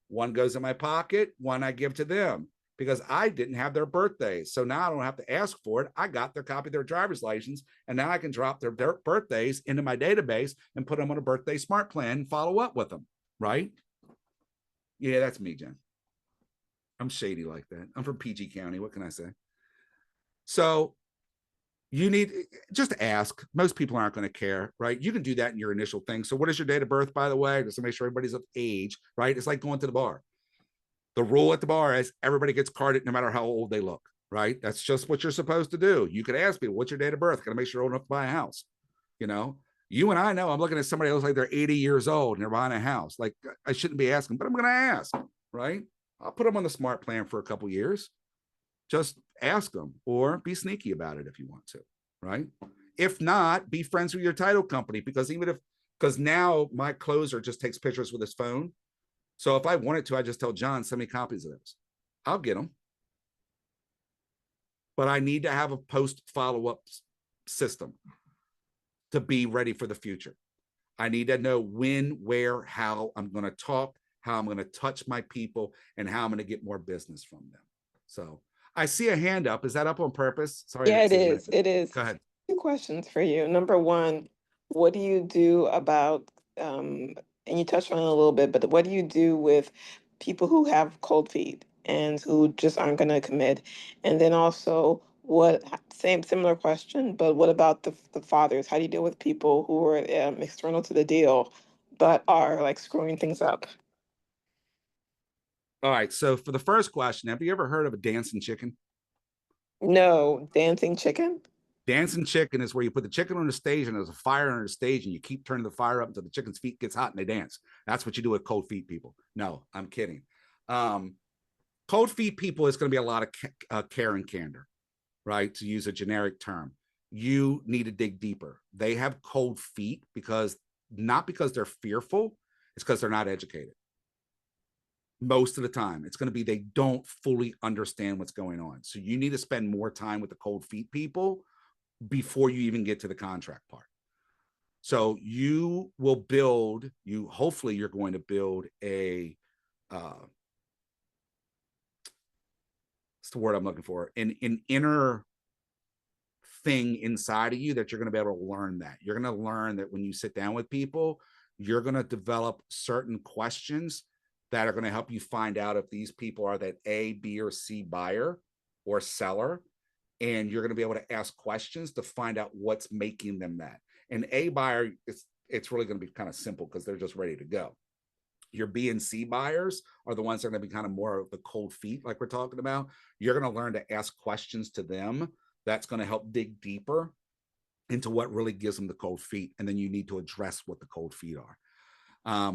One goes in my pocket, one I give to them, because I didn't have their birthdays. So now I don't have to ask for it. I got their copy of their driver's license, and now I can drop their birthdays into my database and put them on a birthday smart plan and follow up with them, right? Yeah, that's me, Jen. I'm shady like that. I'm from PG County. What can I say? So you need just ask. Most people aren't going to care, right? You can do that in your initial thing. So what is your date of birth, by the way? Just to make sure everybody's of age, right? It's like going to the bar. The rule at the bar is everybody gets carded no matter how old they look, right? That's just what you're supposed to do. You could ask people, what's your date of birth? Got to make sure you're old enough to buy a house. You know, you and I know I'm looking at somebody else like they're 80 years old and they're buying a house. Like, I shouldn't be asking, but I'm going to ask, right? I'll put them on the smart plan for a couple years. Just ask them, or be sneaky about it if you want to, right? If not, be friends with your title company, because because now my closer just takes pictures with his phone. So if I wanted to, I just tell John, send me copies of those. I'll get them. But I need to have a post follow-up system to be ready for the future. I need to know when, where, how I'm going to talk, how I'm going to touch my people, and how I'm going to get more business from them. So I see a hand up. Is that up on purpose? Sorry. Yeah, it is. It is. Go ahead. 2 questions for you. Number one, what do you do about and you touched on it a little bit, but what do you do with people who have cold feet and who just aren't going to commit? And then also, similar question, but what about the fathers? How do you deal with people who are external to the deal, but are like screwing things up? All right. So for the first question, have you ever heard of a dancing chicken? No, dancing chicken? Dancing chicken is where you put the chicken on the stage and there's a fire on the stage and you keep turning the fire up until the chicken's feet gets hot and they dance. That's what you do with cold feet people. No, I'm kidding. Cold feet people is going to be a lot of care and candor, right? To use a generic term. You need to dig deeper. They have cold feet not because they're fearful, it's because they're not educated. Most of the time, it's going to be they don't fully understand what's going on. So you need to spend more time with the cold feet people before you even get to the contract part. So you will hopefully you're going to build a, what's the word I'm looking for? An inner thing inside of you that you're going to be able to learn that. You're going to learn that when you sit down with people, you're going to develop certain questions that are going to help you find out if these people are that A, B, or C buyer or seller. And you're going to be able to ask questions to find out what's making them that. An A buyer, it's really going to be kind of simple because they're just ready to go. Your B and C buyers are the ones that are going to be kind of more of the cold feet, like we're talking about. You're going to learn to ask questions to them. That's going to help dig deeper into what really gives them the cold feet. And then you need to address what the cold feet are.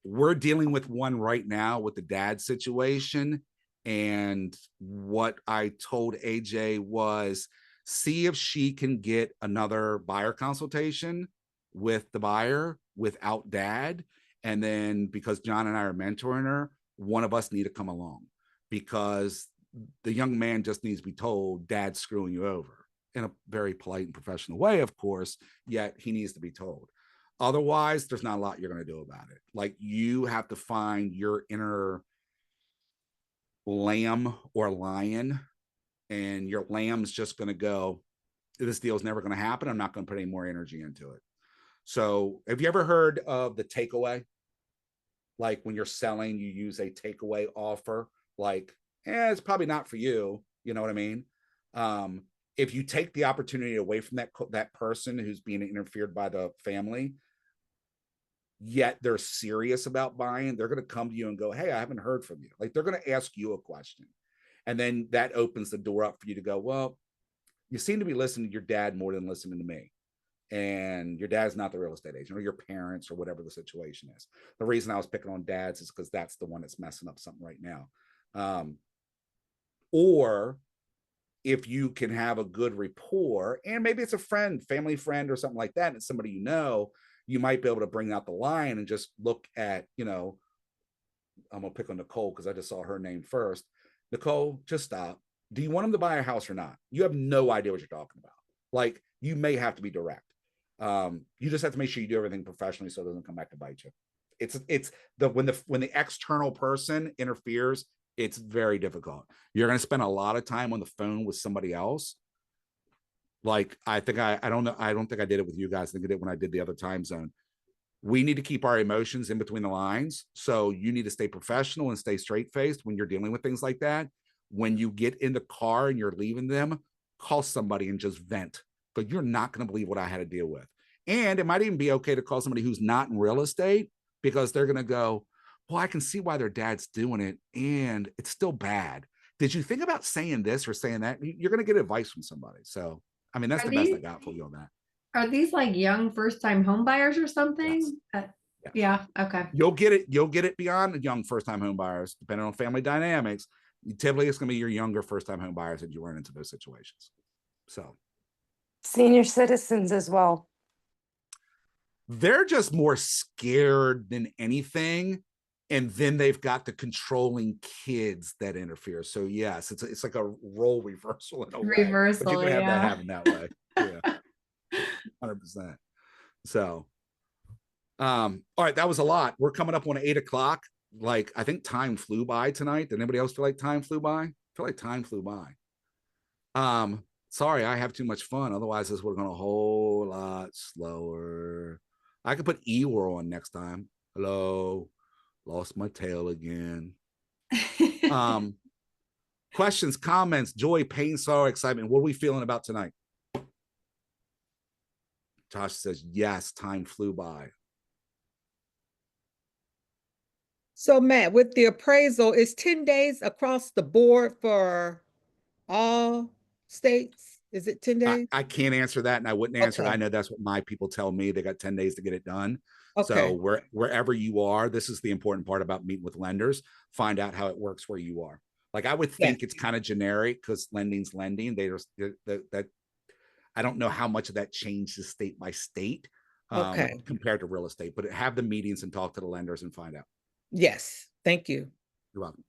We're dealing with one right now with the dad situation. And what I told AJ was see if she can get another buyer consultation with the buyer without dad. And then because John and I are mentoring her, one of us need to come along because the young man just needs to be told dad's screwing you over in a very polite and professional way, of course, yet he needs to be told. Otherwise, there's not a lot you're going to do about it. Like you have to find your inner lamb or lion, and your lamb's just going to go, this deal's never going to happen. I'm not going to put any more energy into it. So have you ever heard of the takeaway? Like when you're selling, you use a takeaway offer, like, it's probably not for you. You know what I mean? If you take the opportunity away from that person who's being interfered by the family, yet they're serious about buying, they're going to come to you and go, hey, I haven't heard from you. Like they're going to ask you a question. And then that opens the door up for you to go, well, you seem to be listening to your dad more than listening to me. And your dad's not the real estate agent or your parents or whatever the situation is. The reason I was picking on dads is because that's the one that's messing up something right now. Or if you can have a good rapport, and maybe it's a friend, family friend or something like that, and it's somebody you know, you might be able to bring out the line and just look at, I'm going to pick on Nicole because I just saw her name first. Nicole, just stop. Do you want him to buy a house or not? You have no idea what you're talking about. Like, you may have to be direct. You just have to make sure you do everything professionally so it doesn't come back to bite you. When the external person interferes, it's very difficult. You're going to spend a lot of time on the phone with somebody else. Like I don't think I did it with you guys. I think I did when I did the other time zone. We need to keep our emotions in between the lines. So you need to stay professional and stay straight faced when you're dealing with things like that. When you get in the car and you're leaving them, call somebody and just vent. But you're not going to believe what I had to deal with. And it might even be okay to call somebody who's not in real estate because they're going to go, well, I can see why their dad's doing it and it's still bad. Did you think about saying this or saying that? You're going to get advice from somebody. So, I mean, that's the best I got for you on that. Are these like young first-time home buyers or something? Yes. Yeah. Okay. You'll get it beyond the young first-time home buyers, depending on family dynamics. Typically, it's going to be your younger first-time home buyers that you run into those situations. So, Senior citizens as well. They're just more scared than anything. And then they've got the controlling kids that interfere. So yes, it's like a role reversal in a way. Reversal, but you can have yeah. that happen that way. Yeah, 100%. So, all right, that was a lot. We're coming up on 8 o'clock. Like I think time flew by tonight. Did anybody else feel like time flew by? I feel like time flew by. Sorry, I have too much fun. Otherwise, this would have gone a whole lot slower. I could put Eeyore on next time. Hello. Lost my tail again. Questions, comments, joy, pain, sorrow, excitement. What are we feeling about tonight? Josh says, yes, time flew by. So Matt, with the appraisal, is 10 days across the board for all states? Is it 10 days? I can't answer that, and I wouldn't answer it. Okay. I know that's what my people tell me. They got 10 days to get it done. Okay. So wherever you are, this is the important part about meeting with lenders. Find out how it works where you are. Like I would think it's kind of generic because lending's lending. That I don't know how much of that changes state by state compared to real estate, but have the meetings and talk to the lenders and find out. Yes. Thank you. You're welcome.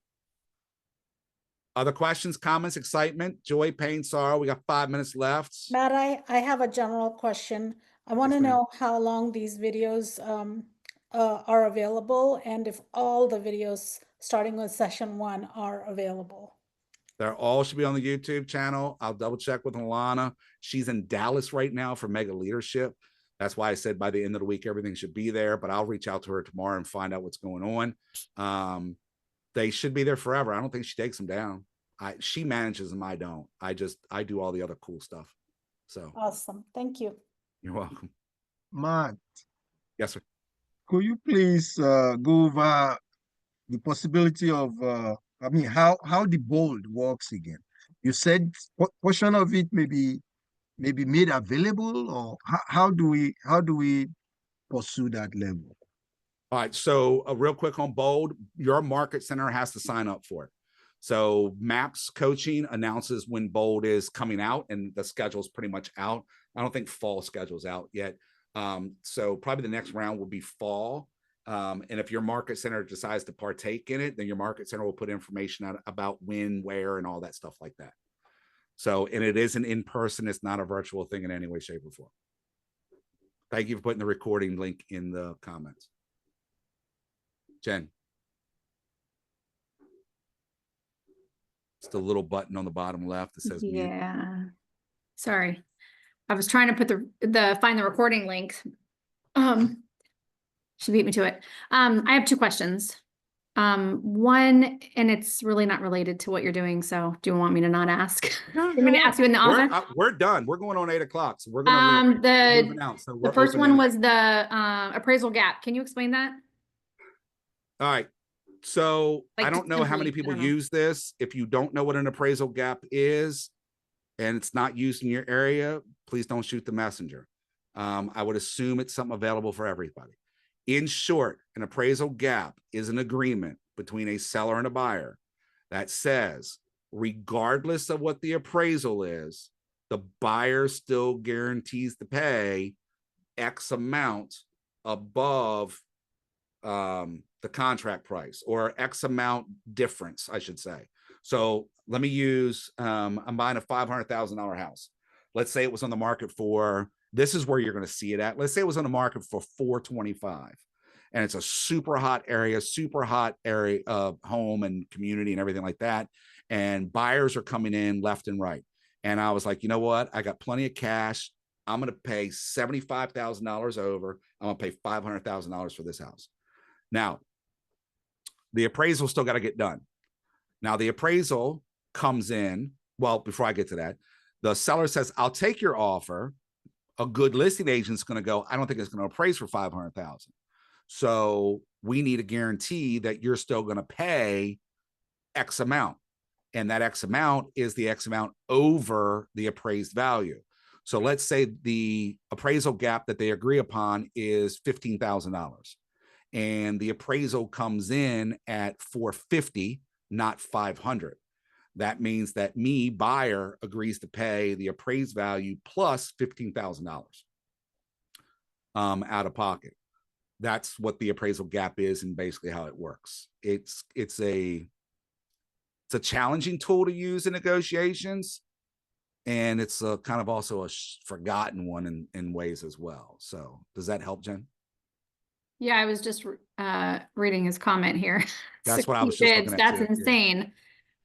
Other questions, comments, excitement, joy, pain, sorrow? We got 5 minutes left. Matt, I have a general question. I want to know how long these videos are available and if all the videos starting with session 1 are available. They're all should be on the YouTube channel. I'll double check with Alana. She's in Dallas right now for Mega Leadership. That's why I said by the end of the week, everything should be there, but I'll reach out to her tomorrow and find out what's going on. They should be there forever. I don't think she takes them down. She manages them. I don't. I do all the other cool stuff. So awesome. Thank you. You're welcome. Matt. Yes, sir. Could you please go over the possibility of, how the bold works again? You said portion of it may be made available, or how do we pursue that level? All right. So real quick on bold, your market center has to sign up for it. So MAPS Coaching announces when bold is coming out, and the schedule's pretty much out. I don't think fall schedule's out yet. So probably the next round will be fall. And if your market center decides to partake in it, then your market center will put information out about when, where, and all that stuff like that. So, and it isn't in person. It's not a virtual thing in any way, shape, or form. Thank you for putting the recording link in the comments. Jen. It's the little button on the bottom left that says mute. Yeah. Sorry. I was trying to put find the recording link. She beat me to it. I have 2 questions. One, and it's really not related to what you're doing. So do you want me to not ask? I'm going to ask you in the office. We're done. We're going on 8 o'clock. So we're going to the first one was the appraisal gap. Can you explain that? All right. So I don't know how many people use this. If you don't know what an appraisal gap is and it's not used in your area, please don't shoot the messenger. I would assume it's something available for everybody. In short, an appraisal gap is an agreement between a seller and a buyer that says, regardless of what the appraisal is, the buyer still guarantees to pay X amount above the contract price, or X amount difference, I should say. So let me use, I'm buying a $500,000 house. Let's say it was on the market for, this is where you're going to see it at. Let's say it was on the market for $425, and it's a super hot area of home and community and everything like that. And buyers are coming in left and right. And I was like, you know what? I got plenty of cash. I'm going to pay $75,000 over. I'm going to pay $500,000 for this house. Now, the appraisal still got to get done. Now, the appraisal comes in. Well, before I get to that, the seller says, I'll take your offer. A good listing agent's going to go, I don't think it's going to appraise for $500,000. So we need a guarantee that you're still going to pay X amount. And that X amount is the X amount over the appraised value. So let's say the appraisal gap that they agree upon is $15,000. And the appraisal comes in at $450, not $500. That means that me, buyer, agrees to pay the appraised value plus $15,000 out of pocket. That's what the appraisal gap is, and basically how it works. It's a challenging tool to use in negotiations, and it's a kind of also a forgotten one in ways as well. So does that help, Jen? Yeah, I was just reading his comment here. That's what I was just looking at. That's insane.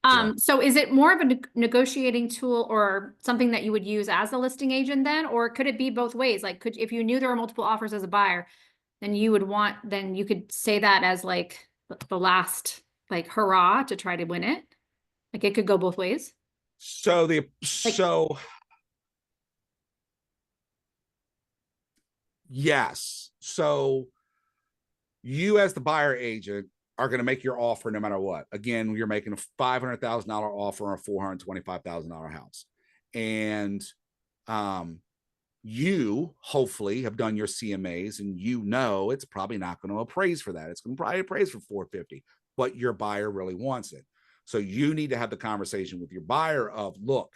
Yeah. So is it more of a negotiating tool or something that you would use as a listing agent then, or could it be both ways? Like, if you knew there were multiple offers as a buyer, then then you could say that as like the last like hurrah to try to win it. Like it could go both ways. So yes. So you as the buyer agent are going to make your offer no matter what. Again, you're making a $500,000 offer on a $425,000 house. And you hopefully have done your CMAs and you know it's probably not going to appraise for that. It's going to probably appraise for 450, but your buyer really wants it. So you need to have the conversation with your buyer of, look,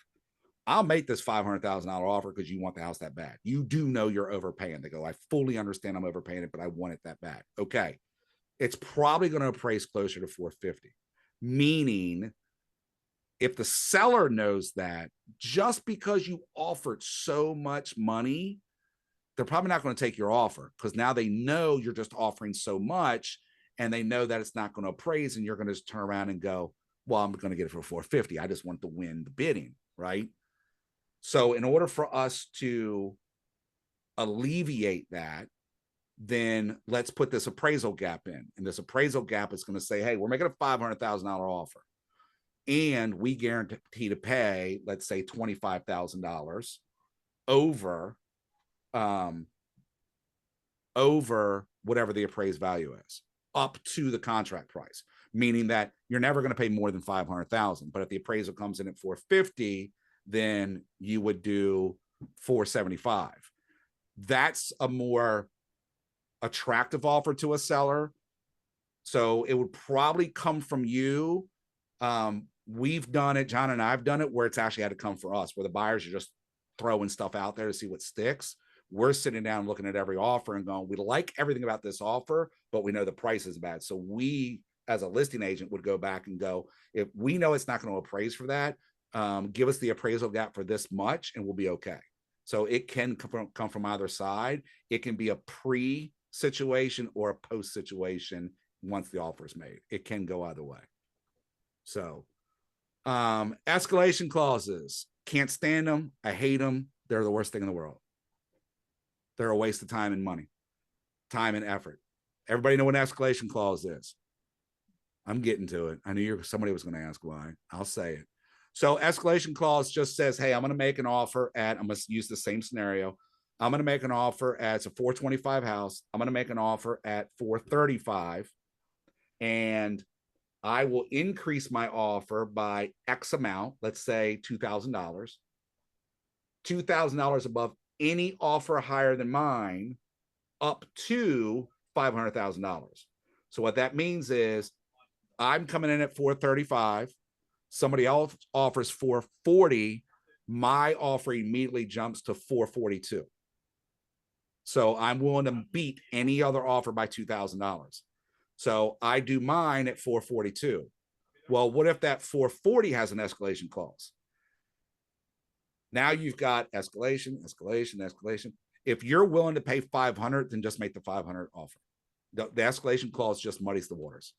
I'll make this $500,000 offer because you want the house that bad. You do know you're overpaying. They go, I fully understand I'm overpaying it, but I want it that bad. Okay. It's probably going to appraise closer to 450, meaning if the seller knows that, just because you offered so much money, they're probably not going to take your offer because now they know you're just offering so much and they know that it's not going to appraise, and you're going to just turn around and go, well, I'm going to get it for 450. I just want to win the bidding, right? So in order for us to alleviate that, then let's put this appraisal gap in. And this appraisal gap is going to say, hey, we're making a $500,000 offer. And we guarantee to pay, let's say, $25,000 over whatever the appraised value is, up to the contract price, meaning that you're never going to pay more than $500,000. But if the appraisal comes in at $450,000, then you would do $475,000. That's a more attractive offer to a seller. So it would probably come from you. We've done it, John and I've done it, where it's actually had to come for us, where the buyers are just throwing stuff out there to see what sticks. We're sitting down looking at every offer and going, we like everything about this offer, but we know the price is bad. So we, as a listing agent, would go back and go, if we know it's not going to appraise for that, give us the appraisal gap for this much and we'll be okay. So it can come from either side. It can be a pre situation or a post situation once the offer is made. It can go either way. So escalation clauses, can't stand them. I hate them. They're the worst thing in the world. They're a waste of time and money, time and effort. Everybody know what an escalation clause is? I'm getting to it. I knew somebody was going to ask why. I'll say it. So escalation clause just says, hey, I'm going to make an offer at, I'm going to use the same scenario. I'm going to make an offer at, it's a 425 house. I'm going to make an offer at 435, and I will increase my offer by X amount, let's say $2,000, $2,000 above any offer higher than mine, up to $500,000. So what that means is I'm coming in at 435. Somebody else offers 440. My offer immediately jumps to 442. So I'm willing to beat any other offer by $2,000. So I do mine at 442. Well, what if that 440 has an escalation clause? Now you've got escalation, escalation, escalation. If you're willing to pay 500, then just make the 500 offer. The escalation clause just muddies the waters.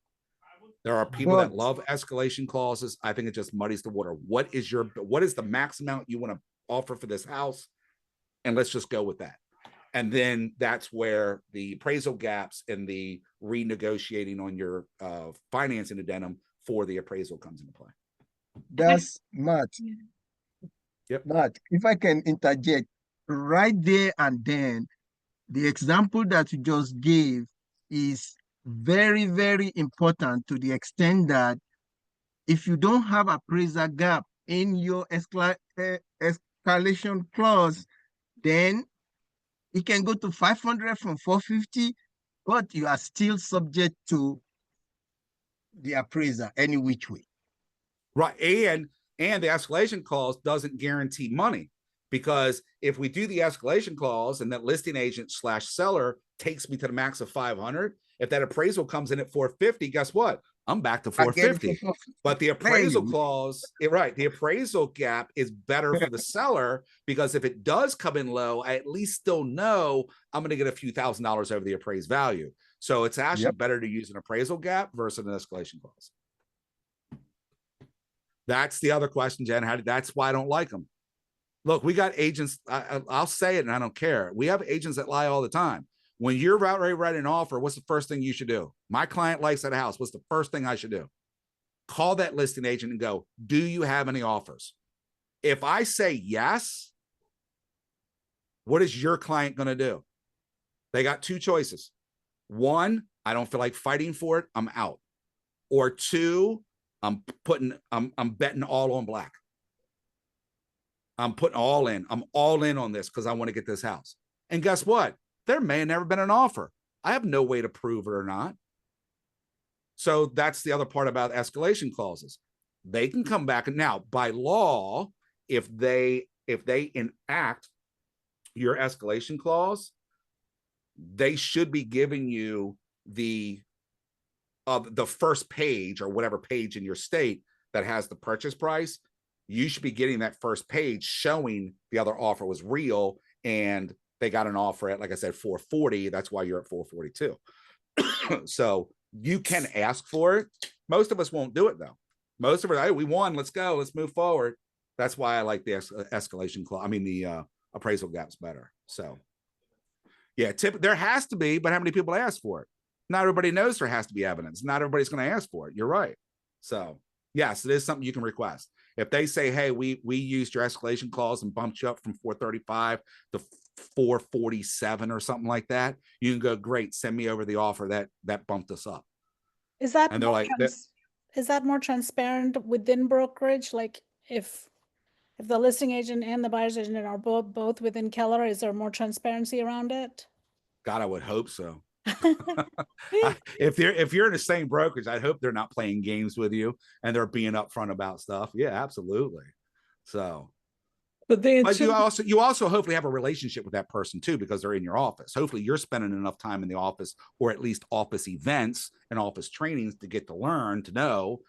There are people that love escalation clauses. I think it just muddies the water. What is the max amount you want to offer for this house? And let's just go with that. And then that's where the appraisal gaps and the renegotiating on your financing addendum for the appraisal comes into play. That's Matt. Yep. Matt, if I can interject, right there and then, the example that you just gave is very, very important, to the extent that if you don't have appraisal gap in your escalation clause, then it can go to 500 from 450, but you are still subject to the appraiser any which way. Right. And the escalation clause doesn't guarantee money, because if we do the escalation clause and that listing agent / seller takes me to the max of 500, if that appraisal comes in at 450, guess what? I'm back to 450. But the appraisal clause, right, the appraisal gap is better for the seller, because if it does come in low, I at least still know I'm going to get a few $1,000s over the appraised value. So it's actually better to use an appraisal gap versus an escalation clause. That's the other question, Jen. That's why I don't like them. Look, we got agents. I'll say it and I don't care. We have agents that lie all the time. When you're about ready to write an offer, what's the first thing you should do? My client likes that house. What's the first thing I should do? Call that listing agent and go, do you have any offers? If I say yes, what is your client going to do? They got two choices. One, I don't feel like fighting for it, I'm out. Or two, I'm betting all on black. I'm putting all in. I'm all in on this because I want to get this house. And guess what? There may have never been an offer. I have no way to prove it or not. So that's the other part about escalation clauses. They can come back, and now by law, if they enact your escalation clause, they should be giving you the first page or whatever page in your state that has the purchase price. You should be getting that first page showing the other offer was real and they got an offer at, like I said, 440. That's why you're at 442. So you can ask for it. Most of us won't do it though. Most of us, hey, we won. Let's go. Let's move forward. That's why I like the escalation clause. I mean, the appraisal gap's better. So yeah, there has to be, but how many people ask for it? Not everybody knows there has to be evidence. Not everybody's going to ask for it. You're right. So yes, it is something you can request. If they say, hey, we used your escalation clause and bumped you up from 435 to 447 or something like that, you can go, great, send me over the offer that bumped us up. Is that and they're like, is that more transparent within brokerage? Like if the listing agent and the buyer's agent are both within Keller, is there more transparency around it? God, I would hope so. If you're in the same brokerage, I hope they're not playing games with you and they're being upfront about stuff. Yeah, absolutely. So, but you also hopefully have a relationship with that person too, because they're in your office. Hopefully you're spending enough time in the office, or at least office events and office trainings, to get to learn to know,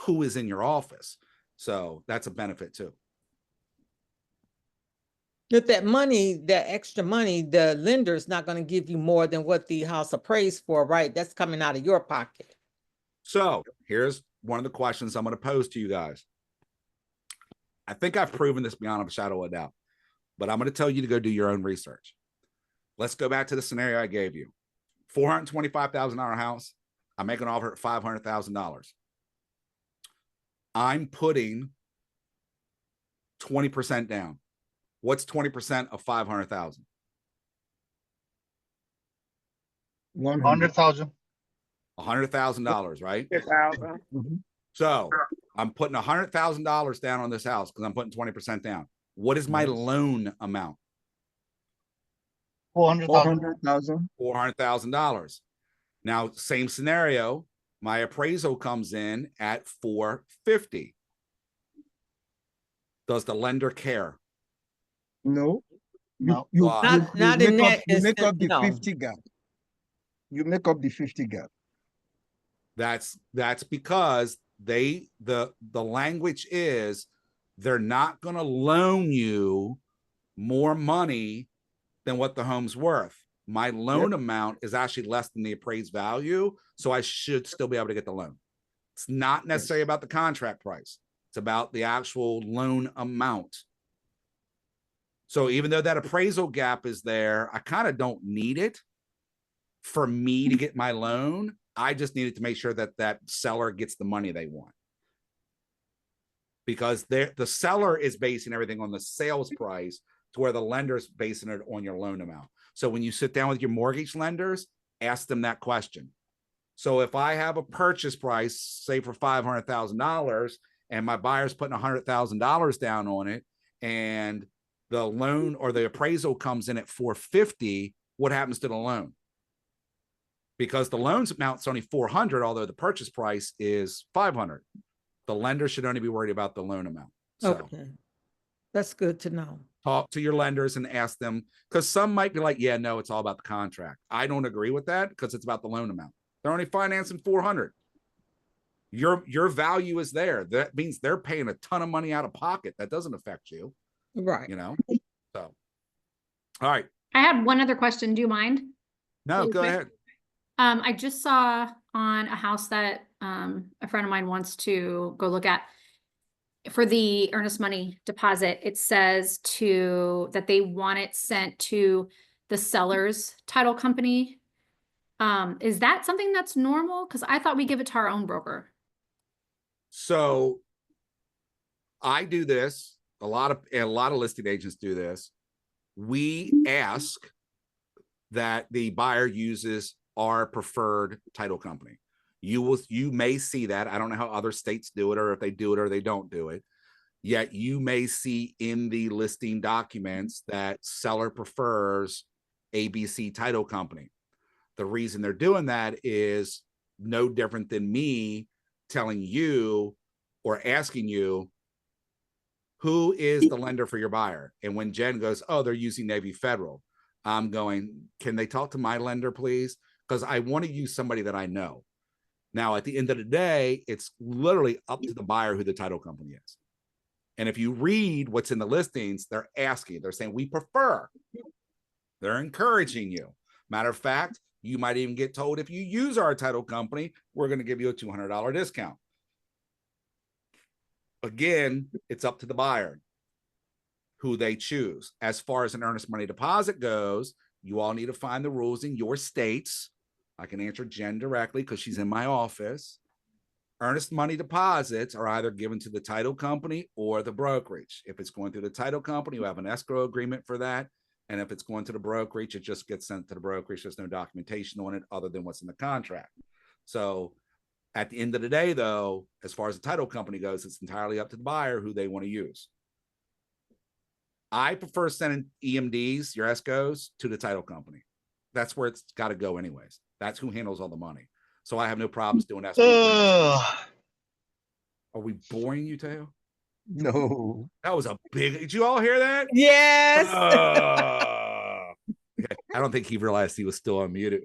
who is in your office. So that's a benefit too. With that money, that extra money, the lender's not going to give you more than what the house appraised for, right? That's coming out of your pocket. So here's one of the questions I'm going to pose to you guys. I think I've proven this beyond a shadow of a doubt, but I'm going to tell you to go do your own research. Let's go back to the scenario I gave you. $425,000 house. I make an offer at $500,000. I'm putting 20% down. What's 20% of 500,000? 100,000. $100,000, right? So I'm putting $100,000 down on this house because I'm putting 20% down. What is my loan amount? $400,000. $400,000. Now, same scenario. My appraisal comes in at $450,000. Does the lender care? No. No. You make up the no. 50 gap. You make up the 50 gap. That's because the language is they're not going to loan you more money than what the home's worth. My loan amount is actually less than the appraised value, so I should still be able to get the loan. It's not necessarily about the contract price. It's about the actual loan amount. So even though that appraisal gap is there, I kind of don't need it for me to get my loan. I just needed to make sure that that seller gets the money they want, because the seller is basing everything on the sales price, to where the lender's basing it on your loan amount. So when you sit down with your mortgage lenders, ask them that question. So if I have a purchase price, say for $500,000, and my buyer's putting $100,000 down on it, and the loan or the appraisal comes in at $450,000, what happens to the loan? Because the loan's amount's only $400,000, although the purchase price is $500,000. The lender should only be worried about the loan amount. So Okay. That's good to know. talk to your lenders and ask them, because some might be like, yeah, no, it's all about the contract. I don't agree with that, because it's about the loan amount. They're only financing $400,000. Your value is there. That means they're paying a ton of money out of pocket. That doesn't affect you. Right. So, all right. I had one other question. Do you mind? No, go ahead. I just saw on a house that a friend of mine wants to go look at, for the earnest money deposit. It says that they want it sent to the seller's title company. Is that something that's normal? Because I thought we give it to our own broker. So I do this. A lot of listing agents do this. We ask that the buyer uses our preferred title company. You may see that. I don't know how other states do it, or if they do it or they don't do it. Yet you may see in the listing documents that seller prefers ABC title company. The reason they're doing that is no different than me telling you or asking you, who is the lender for your buyer? And when Jen goes, oh, they're using Navy Federal, I'm going, can they talk to my lender, please? Because I want to use somebody that I know. Now, at the end of the day, it's literally up to the buyer who the title company is. And if you read what's in the listings, they're asking, they're saying, we prefer. They're encouraging you. Matter of fact, you might even get told, if you use our title company, we're going to give you a $200 discount. Again, it's up to the buyer who they choose. As far as an earnest money deposit goes, you all need to find the rules in your states. I can answer Jen directly because she's in my office. Earnest money deposits are either given to the title company or the brokerage. If it's going through the title company, you have an escrow agreement for that. And if it's going to the brokerage, it just gets sent to the brokerage. There's no documentation on it other than what's in the contract. So at the end of the day, though, as far as the title company goes, it's entirely up to the buyer who they want to use. I prefer sending EMDs, your escrows, to the title company. That's where it's got to go anyways. That's who handles all the money. So I have no problems doing escrow. Are we boring you, Teo? No. That was a big, did you all hear that? Yes. Okay. I don't think he realized he was still unmuted.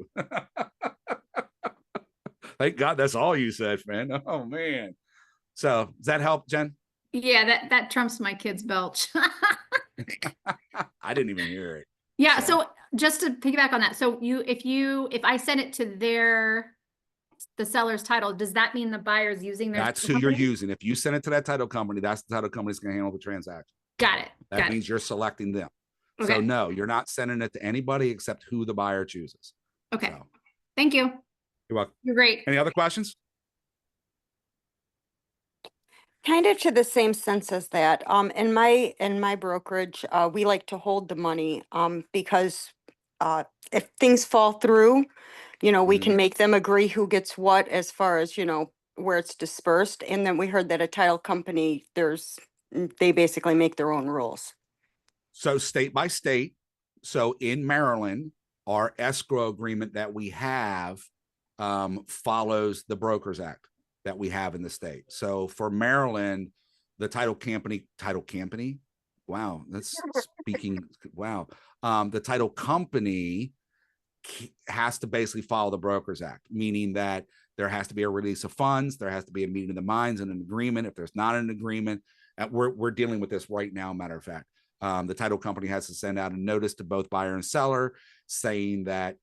Thank God that's all you said, man. Oh, man. So does that help, Jen? Yeah, that trumps my kid's belch. I didn't even hear it. Yeah, so just to piggyback on that, so if I send it to the seller's title, does that mean the buyer's using their That's title who you're company? using. If you send it to that title company, that's the title company's going to handle the transaction. Got it. That means you're selecting them. Okay. So no, you're not sending it to anybody except who the buyer chooses. Okay. So, Thank you. you're welcome. You're great. Any other questions? Kind of to the same sense as that. In my brokerage, we like to hold the money because if things fall through, we can make them agree who gets what as far as, where it's dispersed. And then we heard that a title company, they basically make their own rules. So state by state. So in Maryland, our escrow agreement that we have follows the Brokers Act that we have in the state. So for Maryland, the title company, wow, that's speaking, wow. The title company has to basically follow the Brokers Act, meaning that there has to be a release of funds, there has to be a meeting of the minds and an agreement. If there's not an agreement, we're dealing with this right now, matter of fact. The title company has to send out a notice to both buyer and seller saying that,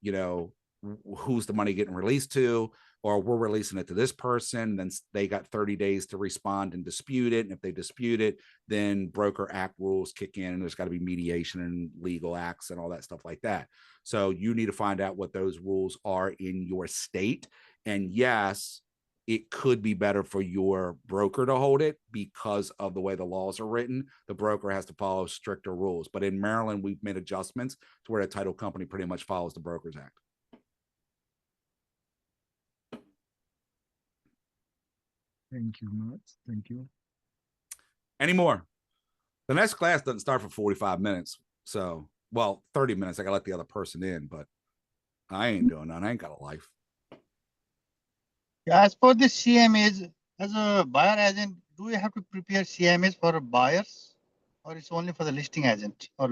who's the money getting released to, or we're releasing it to this person. Then they got 30 days to respond and dispute it. And if they dispute it, then Broker Act rules kick in, and there's got to be mediation and legal acts and all that stuff like that. So you need to find out what those rules are in your state. And yes, it could be better for your broker to hold it because of the way the laws are written. The broker has to follow stricter rules. But in Maryland, we've made adjustments to where the title company pretty much follows the Brokers Act. Thank you, Matt. Thank you. Any more? The next class doesn't start for 45 minutes. So, well, 30 minutes. I got to let the other person in, but I ain't doing that. I ain't got a life. As for the CMAs, as a buyer agent, do we have to prepare CMAs for buyers, or it's only for the listing agent or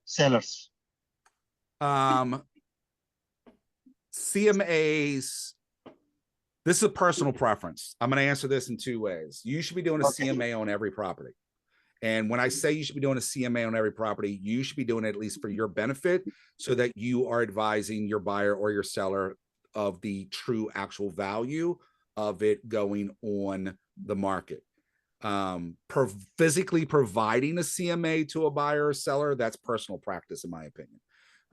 sellers? CMAs, this is a personal preference. I'm going to answer this in two ways. You should be doing a CMA on every property. And when I say you should be doing a CMA on every property, you should be doing it at least for your benefit so that you are advising your buyer or your seller of the true actual value of it going on the market. Physically providing a CMA to a buyer or seller, that's personal practice in my opinion.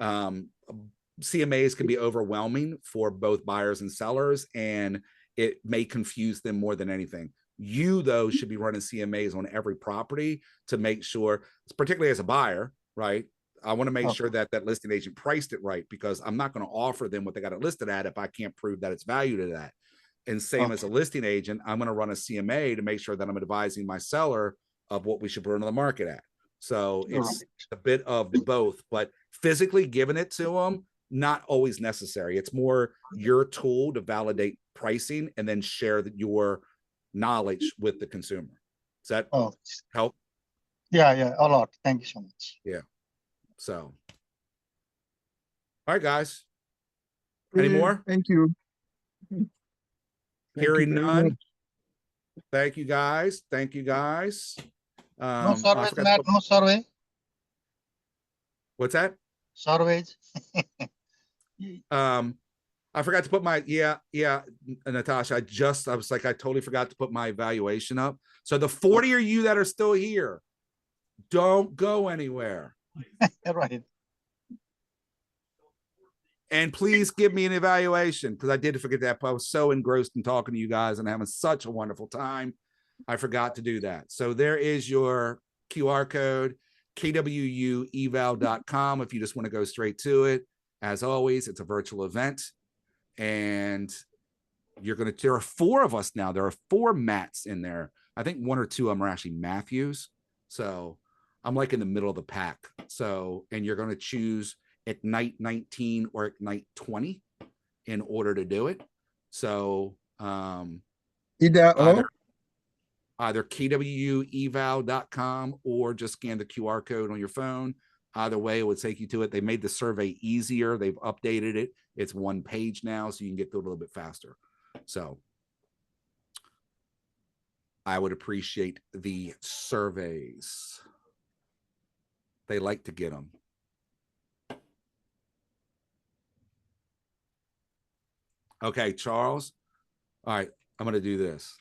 CMAs can be overwhelming for both buyers and sellers, and it may confuse them more than anything. You, though, should be running CMAs on every property to make sure, particularly as a buyer, right? I want to make sure that that listing agent priced it right, because I'm not going to offer them what they got it listed at if I can't prove that it's valued at that. And same as a listing agent, I'm going to run a CMA to make sure that I'm advising my seller of what we should put on the market at. So it's a bit of both, but physically giving it to them, not always necessary. It's more your tool to validate pricing and then share your knowledge with the consumer. Does that help? Yeah, a lot. Thank you so much. Yeah. So, all right, guys. Any more? Thank you. Hearing very none. much. Thank you, guys. Thank you, guys. No I surveys, forgot to Matt, put- no survey. What's that? Surveys. I forgot to put my Natasha. I was like, I totally forgot to put my evaluation up. So the 40 of you that are still here, don't go anywhere. Right. And please give me an evaluation, because I did forget that. I was so engrossed in talking to you guys and having such a wonderful time. I forgot to do that. So there is your QR code, kwueval.com, if you just want to go straight to it. As always, it's a virtual event. And there are 4 of us now. There are 4 Matts in there. I think 1 or 2 of them are actually Matthews. So I'm like in the middle of the pack. So, and you're going to choose Ignite 19 or Ignite 20 in order to do it. So Either either kwueval.com or just scan the QR code on your phone. Either way, it would take you to it. They made the survey easier. They've updated it. It's 1 page now, so you can get through it a little bit faster. So I would appreciate the surveys. They like to get them. Okay, Charles. All right, I'm going to do this.